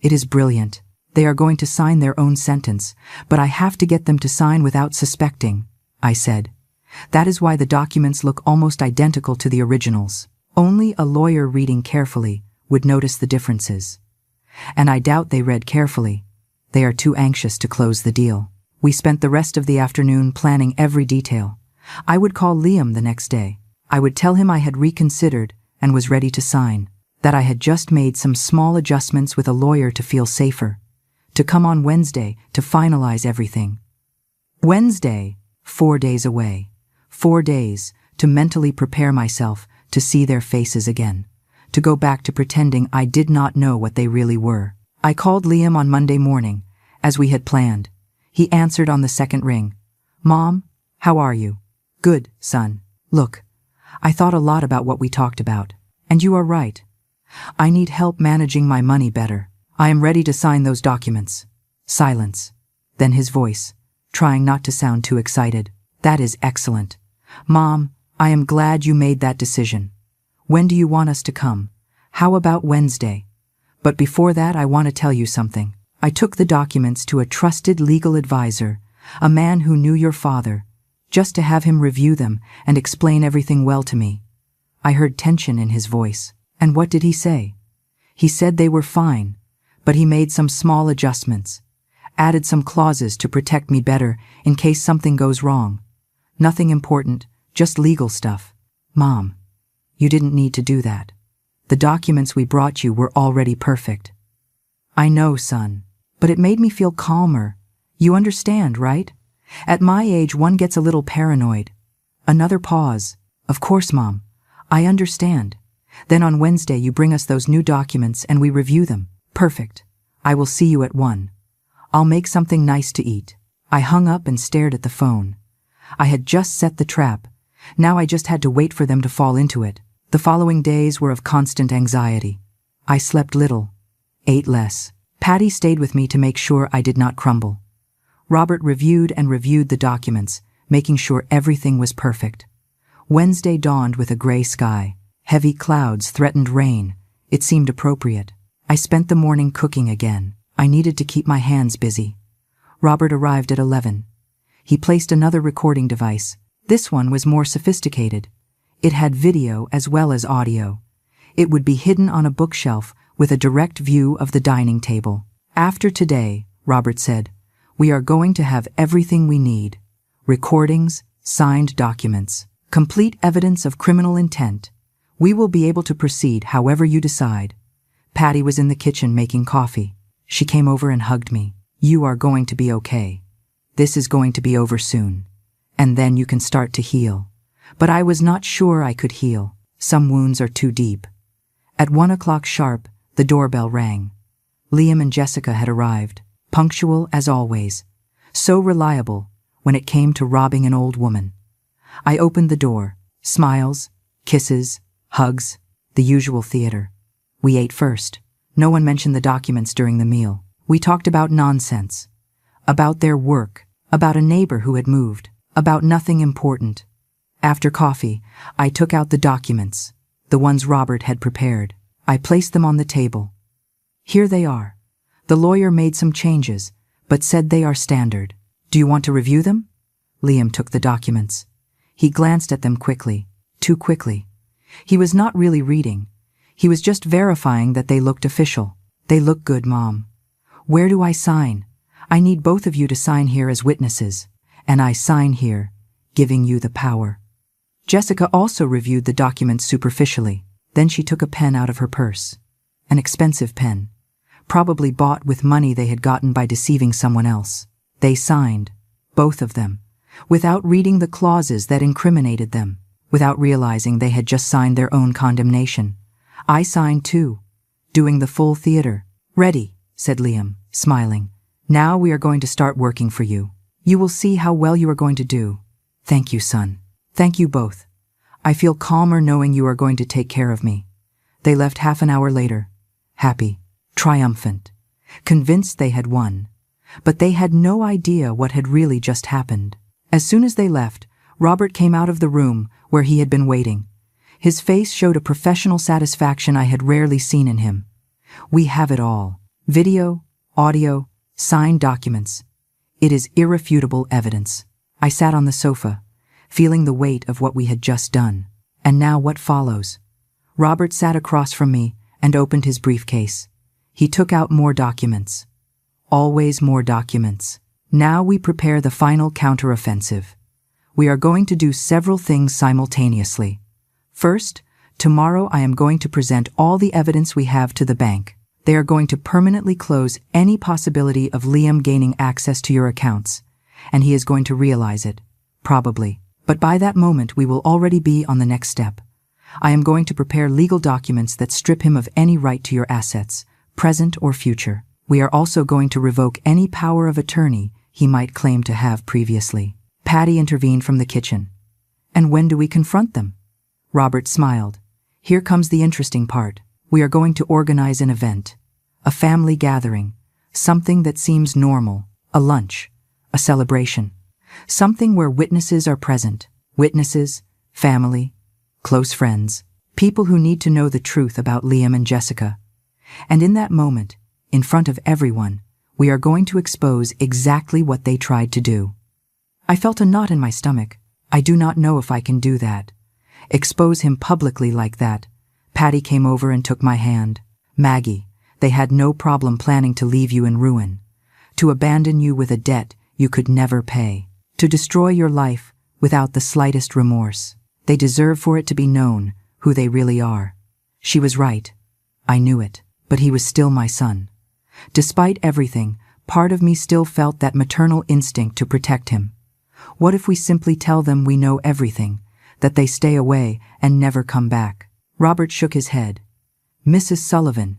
It is brilliant. They are going to sign their own sentence, but I have to get them to sign without suspecting, I said. That is why the documents look almost identical to the originals. Only a lawyer reading carefully would notice the differences. And I doubt they read carefully. They are too anxious to close the deal. We spent the rest of the afternoon planning every detail. I would call Liam the next day. I would tell him I had reconsidered and was ready to sign, that I had just made some small adjustments with a lawyer to feel safer, to come on Wednesday to finalize everything. Wednesday, 4 days away. 4 days to mentally prepare myself to see their faces again, to go back to pretending I did not know what they really were. I called Liam on Monday morning, as we had planned. He answered on the second ring. Mom, how are you? Good, son. Look, I thought a lot about what we talked about, and you are right. I need help managing my money better. I am ready to sign those documents. Silence. Then his voice, trying not to sound too excited. That is excellent. Mom, I am glad you made that decision. When do you want us to come? How about Wednesday? But before that, I want to tell you something. I took the documents to a trusted legal advisor, a man who knew your father, just to have him review them and explain everything well to me. I heard tension in his voice. And what did he say? He said they were fine, but he made some small adjustments, added some clauses to protect me better in case something goes wrong. Nothing important, just legal stuff. Mom, you didn't need to do that. The documents we brought you were already perfect. I know, son, but it made me feel calmer. You understand, right? At my age, one gets a little paranoid. Another pause. Of course, Mom. I understand. Then on Wednesday you bring us those new documents and we review them. Perfect. I will see you at 1. I'll make something nice to eat. I hung up and stared at the phone. I had just set the trap. Now I just had to wait for them to fall into it. The following days were of constant anxiety. I slept little, ate less. Patty stayed with me to make sure I did not crumble. Robert reviewed and reviewed the documents, making sure everything was perfect. Wednesday dawned with a gray sky. Heavy clouds threatened rain. It seemed appropriate. I spent the morning cooking again. I needed to keep my hands busy. Robert arrived at 11. He placed another recording device. This one was more sophisticated. It had video as well as audio. It would be hidden on a bookshelf with a direct view of the dining table. "After today," Robert said, "we are going to have everything we need. Recordings, signed documents, complete evidence of criminal intent. We will be able to proceed however you decide." Patty was in the kitchen making coffee. She came over and hugged me. "You are going to be okay. This is going to be over soon. And then you can start to heal." But I was not sure I could heal. Some wounds are too deep. At 1 o'clock sharp, the doorbell rang. Liam and Jessica had arrived, punctual as always, so reliable when it came to robbing an old woman. I opened the door. Smiles, kisses, hugs, the usual theater. We ate first. No one mentioned the documents during the meal. We talked about nonsense, about their work, about a neighbor who had moved, about nothing important. After coffee, I took out the documents, the ones Robert had prepared. I placed them on the table. "Here they are. The lawyer made some changes, but said they are standard. Do you want to review them?" Liam took the documents. He glanced at them quickly, too quickly. He was not really reading. He was just verifying that they looked official. "They look good, Mom. Where do I sign?" "I need both of you to sign here as witnesses, and I sign here, giving you the power." Jessica also reviewed the documents superficially. Then she took a pen out of her purse. An expensive pen, probably bought with money they had gotten by deceiving someone else. They signed, both of them, without reading the clauses that incriminated them, without realizing they had just signed their own condemnation. I signed too, doing the full theater. "Ready," said Liam, smiling. "Now we are going to start working for you. You will see how well you are going to do." "Thank you, son. Thank you both. I feel calmer knowing you are going to take care of me." They left half an hour later, happy, triumphant, convinced they had won. But they had no idea what had really just happened. As soon as they left, Robert came out of the room where he had been waiting. His face showed a professional satisfaction I had rarely seen in him. "We have it all. Video, audio, signed documents. It is irrefutable evidence." I sat on the sofa, feeling the weight of what we had just done. And now what follows? Robert sat across from me and opened his briefcase. He took out more documents. Always more documents. Now we prepare the final counteroffensive. We are going to do several things simultaneously. First, tomorrow I am going to present all the evidence we have to the bank. They are going to permanently close any possibility of Liam gaining access to your accounts, and he is going to realize it, probably. But by that moment we will already be on the next step. I am going to prepare legal documents that strip him of any right to your assets, present or future. We are also going to revoke any power of attorney he might claim to have previously. Patty intervened from the kitchen. "And when do we confront them?" Robert smiled. "Here comes the interesting part. We are going to organize an event, a family gathering, something that seems normal, a lunch, a celebration. Something where witnesses are present, witnesses, family, close friends, people who need to know the truth about Liam and Jessica. And in that moment, in front of everyone, we are going to expose exactly what they tried to do." I felt a knot in my stomach. I do not know if I can do that. Expose him publicly like that. Patty came over and took my hand. "Maggie, they had no problem planning to leave you in ruin, to abandon you with a debt you could never pay, to destroy your life without the slightest remorse. They deserve for it to be known who they really are." She was right. I knew it, but he was still my son. Despite everything, part of me still felt that maternal instinct to protect him. What if we simply tell them we know everything, that they stay away and never come back? Robert shook his head. "Mrs. Sullivan,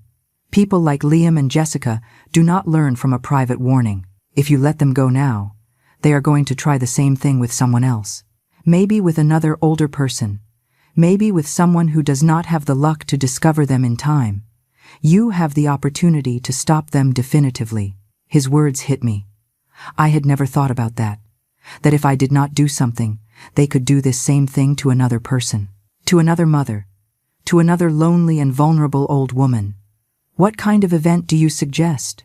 people like Liam and Jessica do not learn from a private warning. If you let them go now, they are going to try the same thing with someone else. Maybe with another older person. Maybe with someone who does not have the luck to discover them in time. You have the opportunity to stop them definitively." His words hit me. I had never thought about that. That if I did not do something, they could do this same thing to another person. To another mother. To another lonely and vulnerable old woman. "What kind of event do you suggest?"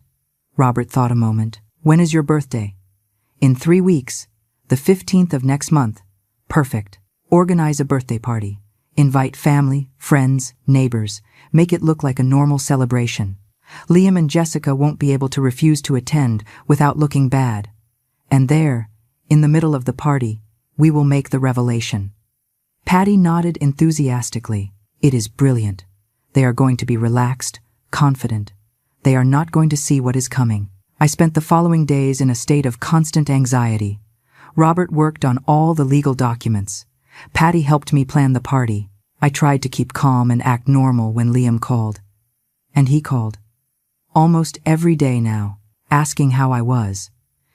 Robert thought a moment. "When is your birthday?" "In 3 weeks, the 15th of next month." "Perfect. Organize a birthday party. Invite family, friends, neighbors. Make it look like a normal celebration. Liam and Jessica won't be able to refuse to attend without looking bad. And there, in the middle of the party, we will make the revelation." Patty nodded enthusiastically. "It is brilliant. They are going to be relaxed, confident. They are not going to see what is coming." I spent the following days in a state of constant anxiety. Robert worked on all the legal documents. Patty helped me plan the party. I tried to keep calm and act normal when Liam called. And he called. Almost every day now, asking how I was,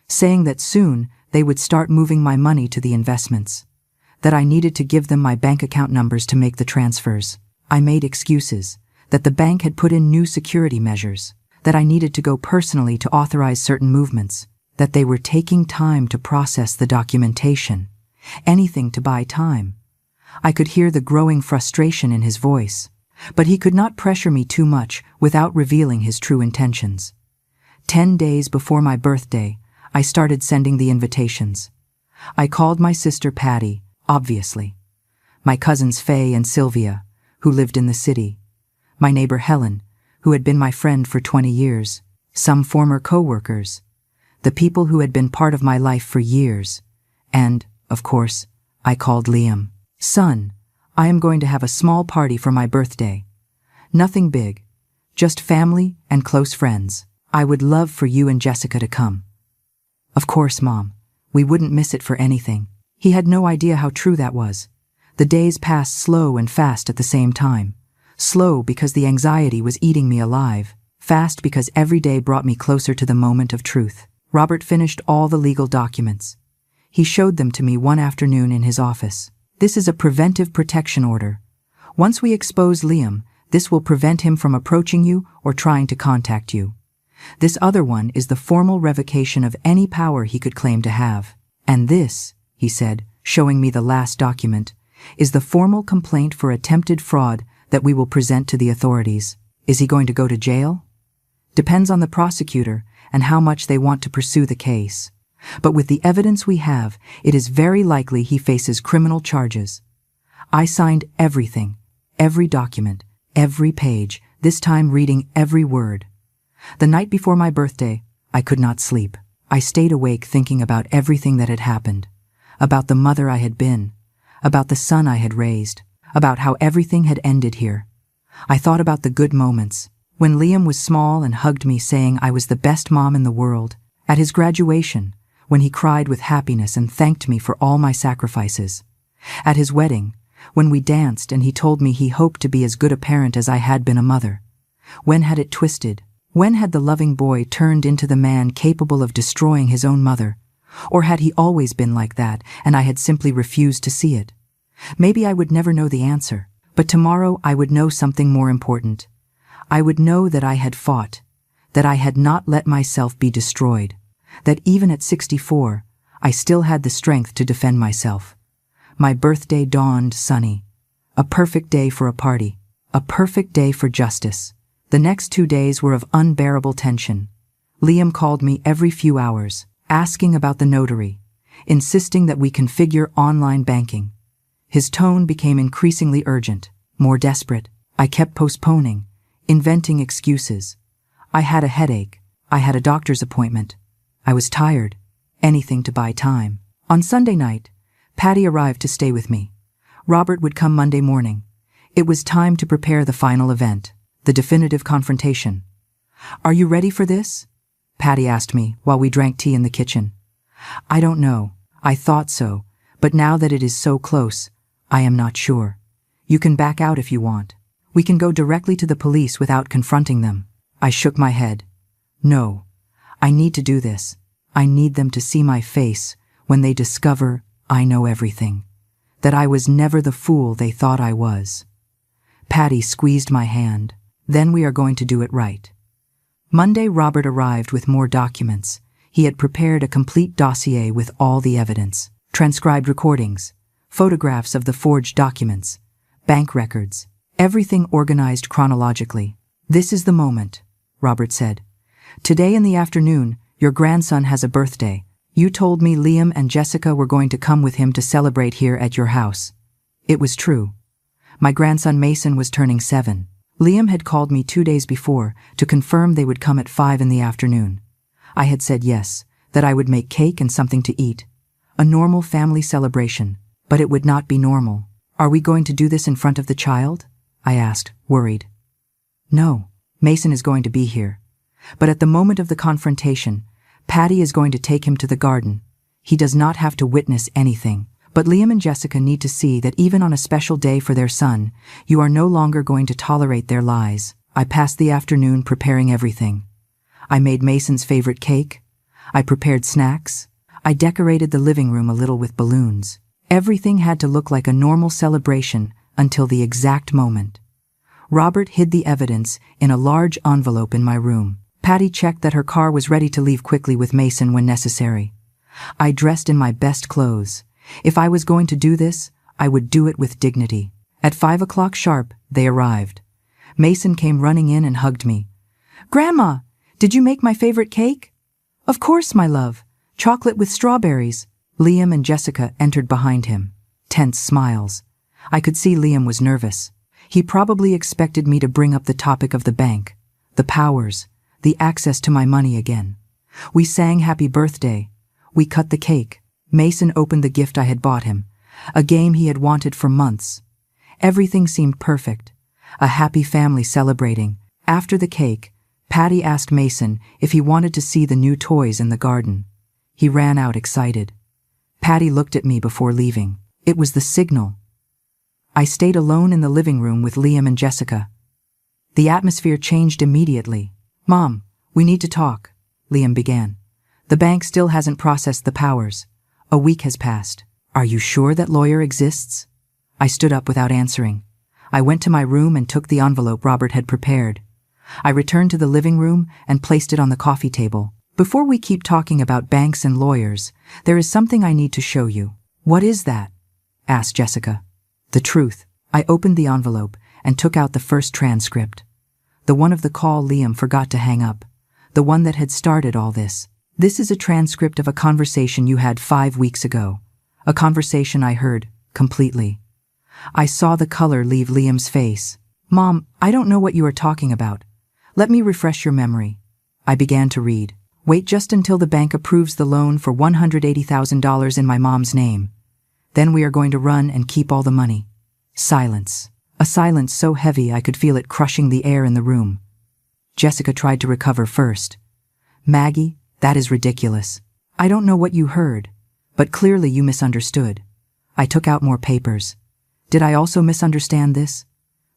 saying that soon they would start moving my money to the investments, that I needed to give them my bank account numbers to make the transfers. I made excuses, that the bank had put in new security measures, that I needed to go personally to authorize certain movements, that they were taking time to process the documentation, anything to buy time. I could hear the growing frustration in his voice, but he could not pressure me too much without revealing his true intentions. 10 days before my birthday, I started sending the invitations. I called my sister Patty, obviously, my cousins Faye and Sylvia, who lived in the city, my neighbor Helen, who had been my friend for 20 years, some former co-workers, the people who had been part of my life for years, and, of course, I called Liam. "Son, I am going to have a small party for my birthday. Nothing big, just family and close friends. I would love for you and Jessica to come." "Of course, Mom. We wouldn't miss it for anything." He had no idea how true that was. The days passed slow and fast at the same time. Slow because the anxiety was eating me alive. Fast because every day brought me closer to the moment of truth. Robert finished all the legal documents. He showed them to me one afternoon in his office. "This is a preventive protection order. Once we expose Liam, this will prevent him from approaching you or trying to contact you. This other one is the formal revocation of any power he could claim to have. And this," he said, showing me the last document, "is the formal complaint for attempted fraud that we will present to the authorities." Is he going to go to jail? Depends on the prosecutor and how much they want to pursue the case. But with the evidence we have, it is very likely he faces criminal charges. I signed everything, every document, every page, this time reading every word. The night before my birthday, I could not sleep. I stayed awake thinking about everything that had happened, about the mother I had been, about the son I had raised, about how everything had ended here. I thought about the good moments, when Liam was small and hugged me saying I was the best mom in the world, at his graduation, when he cried with happiness and thanked me for all my sacrifices, at his wedding, when we danced and he told me he hoped to be as good a parent as I had been a mother. When had it twisted? When had the loving boy turned into the man capable of destroying his own mother? Or had he always been like that and I had simply refused to see it? Maybe I would never know the answer, but tomorrow I would know something more important. I would know that I had fought, that I had not let myself be destroyed, that even at 64, I still had the strength to defend myself. My birthday dawned sunny. A perfect day for a party. A perfect day for justice. The next 2 days were of unbearable tension. Liam called me every few hours, asking about the notary, insisting that we configure online banking. His tone became increasingly urgent, more desperate. I kept postponing, inventing excuses. I had a headache. I had a doctor's appointment. I was tired. Anything to buy time. On Sunday night, Patty arrived to stay with me. Robert would come Monday morning. It was time to prepare the final event, the definitive confrontation. "Are you ready for this?" Patty asked me while we drank tea in the kitchen. "I don't know. I thought so, but now that it is so close, I am not sure. You can back out if you want. We can go directly to the police without confronting them." I shook my head. "No. I need to do this. I need them to see my face when they discover I know everything, that I was never the fool they thought I was." Patty squeezed my hand. "Then we are going to do it right." Monday, Robert arrived with more documents. He had prepared a complete dossier with all the evidence, transcribed recordings, photographs of the forged documents, bank records, everything organized chronologically. "This is the moment," Robert said. "Today in the afternoon, your grandson has a birthday. You told me Liam and Jessica were going to come with him to celebrate here at your house. It was true. My grandson Mason was turning 7. Liam had called me 2 days before to confirm they would come at 5 in the afternoon. I had said yes, that I would make cake and something to eat. A normal family celebration, but it would not be normal. Are we going to do this in front of the child? I asked, worried. No, Mason is going to be here. But at the moment of the confrontation, Patty is going to take him to the garden. He does not have to witness anything. But Liam and Jessica need to see that even on a special day for their son, you are no longer going to tolerate their lies. I passed the afternoon preparing everything. I made Mason's favorite cake. I prepared snacks. I decorated the living room a little with balloons. Everything had to look like a normal celebration until the exact moment. Robert hid the evidence in a large envelope in my room. Patty checked that her car was ready to leave quickly with Mason when necessary. I dressed in my best clothes. If I was going to do this, I would do it with dignity. At 5 o'clock sharp, they arrived. Mason came running in and hugged me. "Grandma, did you make my favorite cake?" "Of course, my love. Chocolate with strawberries." Liam and Jessica entered behind him. Tense smiles. I could see Liam was nervous. He probably expected me to bring up the topic of the bank, the powers, the access to my money again. We sang happy birthday. We cut the cake. Mason opened the gift I had bought him, a game he had wanted for months. Everything seemed perfect, a happy family celebrating. After the cake, Patty asked Mason if he wanted to see the new toys in the garden. He ran out excited. Patty looked at me before leaving. It was the signal. I stayed alone in the living room with Liam and Jessica. The atmosphere changed immediately. "Mom, we need to talk," Liam began. "The bank still hasn't processed the powers. A week has passed. Are you sure that lawyer exists?" I stood up without answering. I went to my room and took the envelope Robert had prepared. I returned to the living room and placed it on the coffee table. "Before we keep talking about banks and lawyers, there is something I need to show you." "What is that?" asked Jessica. "The truth." I opened the envelope and took out the first transcript. The one of the call Liam forgot to hang up. The one that had started all this. "This is a transcript of a conversation you had 5 weeks ago. A conversation I heard completely." I saw the color leave Liam's face. "Mom, I don't know what you are talking about. Let me refresh your memory." I began to read. "Wait just until the bank approves the loan for $180,000 in my mom's name. Then we are going to run and keep all the money." Silence. A silence so heavy I could feel it crushing the air in the room. Jessica tried to recover first. "Maggie, that is ridiculous. I don't know what you heard, but clearly you misunderstood." I took out more papers. "Did I also misunderstand this?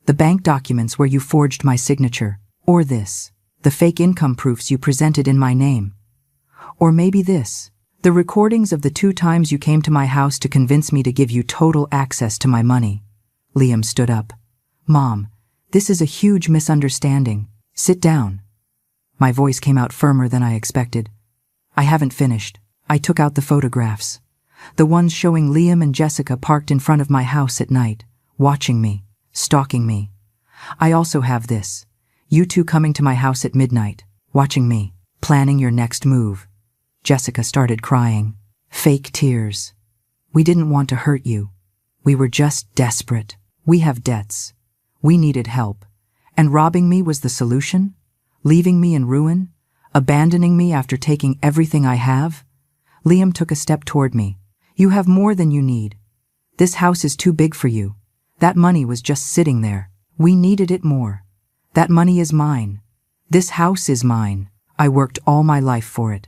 The bank documents where you forged my signature. Or this, the fake income proofs you presented in my name. Or maybe this, the recordings of the 2 times you came to my house to convince me to give you total access to my money." Liam stood up. "Mom, this is a huge misunderstanding. Sit down." My voice came out firmer than I expected. "I haven't finished." I took out the photographs. The ones showing Liam and Jessica parked in front of my house at night, watching me, stalking me. "I also have this. You 2 coming to my house at midnight, watching me, planning your next move." Jessica started crying. Fake tears. "We didn't want to hurt you. We were just desperate. We have debts. We needed help. And robbing me was the solution? Leaving me in ruin? Abandoning me after taking everything I have?" Liam took a step toward me. "You have more than you need. This house is too big for you. That money was just sitting there. We needed it more. That money is mine. This house is mine. I worked all my life for it.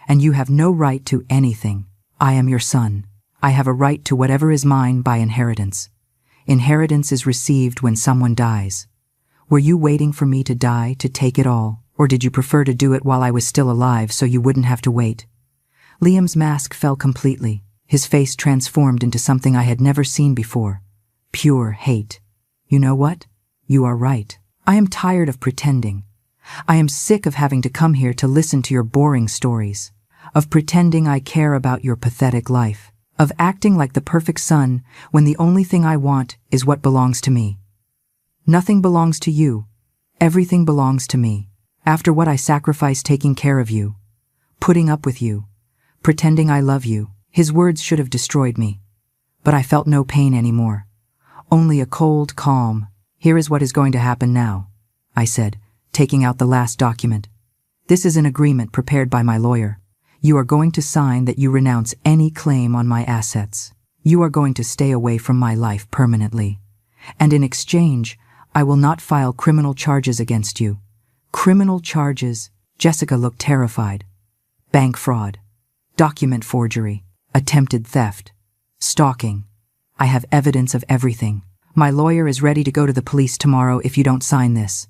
And you have no right to anything. I am your son. I have a right to whatever is mine by inheritance. Inheritance is received when someone dies. Were you waiting for me to die to take it all, or did you prefer to do it while I was still alive so you wouldn't have to wait?" Liam's mask fell completely. His face transformed into something I had never seen before. Pure hate. "You know what? You are right. I am tired of pretending. I am sick of having to come here to listen to your boring stories, of pretending I care about your pathetic life, of acting like the perfect son when the only thing I want is what belongs to me. Nothing belongs to you. Everything belongs to me. After what I sacrificed taking care of you, putting up with you, pretending I love you." His words should have destroyed me, but I felt no pain anymore. Only a cold calm. Here is what is going to happen now, I said, taking out the last document. This is an agreement prepared by my lawyer. You are going to sign that you renounce any claim on my assets. You are going to stay away from my life permanently. And in exchange, I will not file criminal charges against you. Criminal charges? Jessica looked terrified. Bank fraud, document forgery, attempted theft, stalking. I have evidence of everything. My lawyer is ready to go to the police tomorrow if you don't sign this.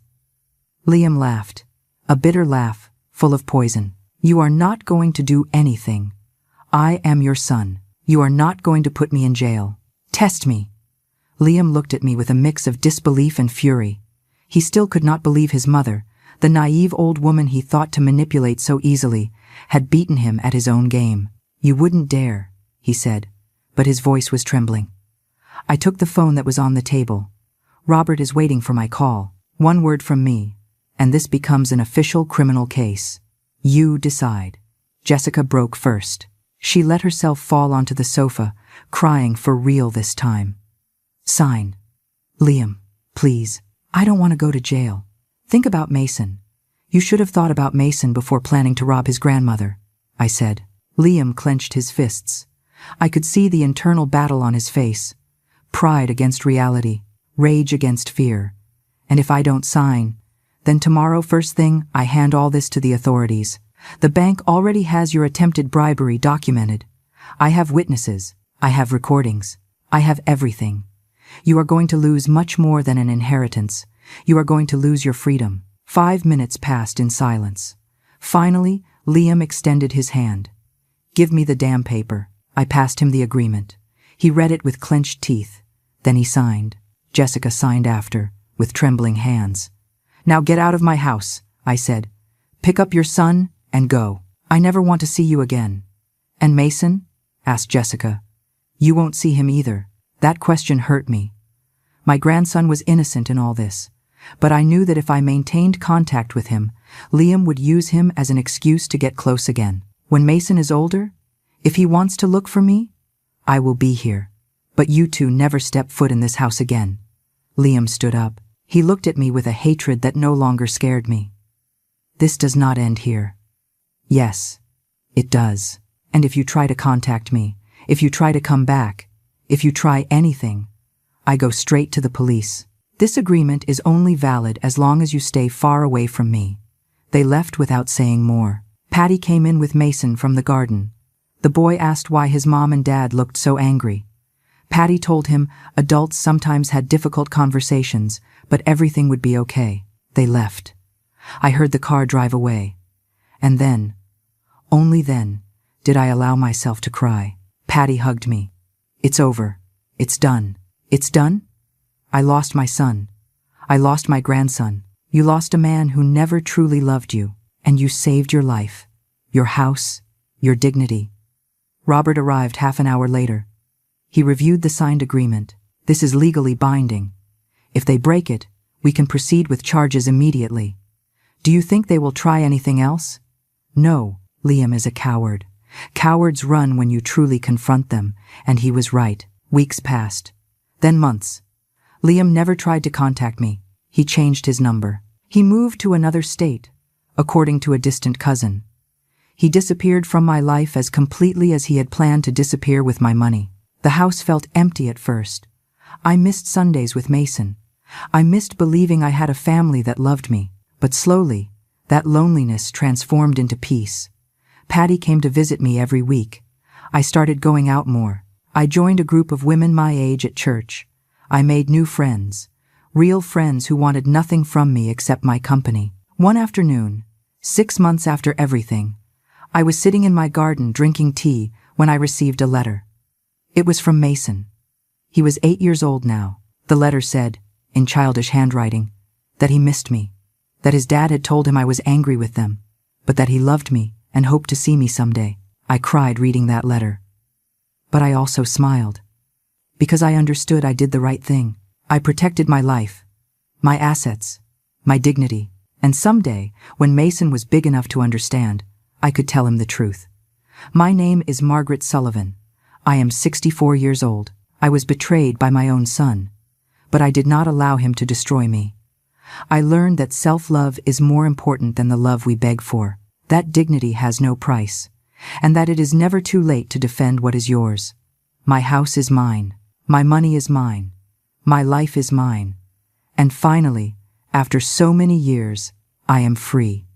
Liam laughed, a bitter laugh, full of poison. You are not going to do anything. I am your son. You are not going to put me in jail. Test me. Liam looked at me with a mix of disbelief and fury. He still could not believe his mother, the naive old woman he thought to manipulate so easily, had beaten him at his own game. You wouldn't dare, he said, but his voice was trembling. I took the phone that was on the table. Robert is waiting for my call. One word from me, and this becomes an official criminal case. You decide. Jessica broke first. She let herself fall onto the sofa, crying for real this time. Sign. Liam, please. I don't want to go to jail. Think about Mason. You should have thought about Mason before planning to rob his grandmother, I said. Liam clenched his fists. I could see the internal battle on his face. Pride against reality, rage against fear. And if I don't sign, then tomorrow first thing I hand all this to the authorities. The bank already has your attempted bribery documented. I have witnesses. I have recordings. I have everything. You are going to lose much more than an inheritance. You are going to lose your freedom. 5 minutes passed in silence. Finally, Liam extended his hand. Give me the damn paper. I passed him the agreement. He read it with clenched teeth. Then he signed. Jessica signed after, with trembling hands. Now get out of my house, I said. Pick up your son and go. I never want to see you again. And Mason? Asked Jessica. You won't see him either. That question hurt me. My grandson was innocent in all this, but I knew that if I maintained contact with him, Liam would use him as an excuse to get close again. When Mason is older, if he wants to look for me, I will be here. But you two never step foot in this house again. Liam stood up. He looked at me with a hatred that no longer scared me. This does not end here. Yes, it does. And if you try to contact me, if you try to come back, if you try anything, I go straight to the police. This agreement is only valid as long as you stay far away from me. They left without saying more. Patty came in with Mason from the garden. The boy asked why his mom and dad looked so angry. Patty told him adults sometimes had difficult conversations, but everything would be okay. They left. I heard the car drive away. And then, only then, did I allow myself to cry. Patty hugged me. It's over. It's done. It's done? I lost my son. I lost my grandson. You lost a man who never truly loved you, and you saved your life, your house, your dignity. Robert arrived half an hour later. He reviewed the signed agreement. This is legally binding. If they break it, we can proceed with charges immediately. Do you think they will try anything else? No, Liam is a coward. Cowards run when you truly confront them, and he was right. Weeks passed. Then months. Liam never tried to contact me. He changed his number. He moved to another state, according to a distant cousin. He disappeared from my life as completely as he had planned to disappear with my money. The house felt empty at first. I missed Sundays with Mason. I missed believing I had a family that loved me. But slowly, that loneliness transformed into peace. Patty came to visit me every week. I started going out more. I joined a group of women my age at church. I made new friends, real friends who wanted nothing from me except my company. One afternoon, 6 months after everything, I was sitting in my garden drinking tea when I received a letter. It was from Mason. He was 8 years old now. The letter said, in childish handwriting, that he missed me, that his dad had told him I was angry with them, but that he loved me and hoped to see me someday. I cried reading that letter. But I also smiled, because I understood I did the right thing. I protected my life, my assets, my dignity, and someday, when Mason was big enough to understand, I could tell him the truth. My name is Margaret Sullivan. I am 64 years old. I was betrayed by my own son. but I did not allow him to destroy me. I learned that self-love is more important than the love we beg for, that dignity has no price, and that it is never too late to defend what is yours. My house is mine. My money is mine. My life is mine. And finally, after so many years, I am free.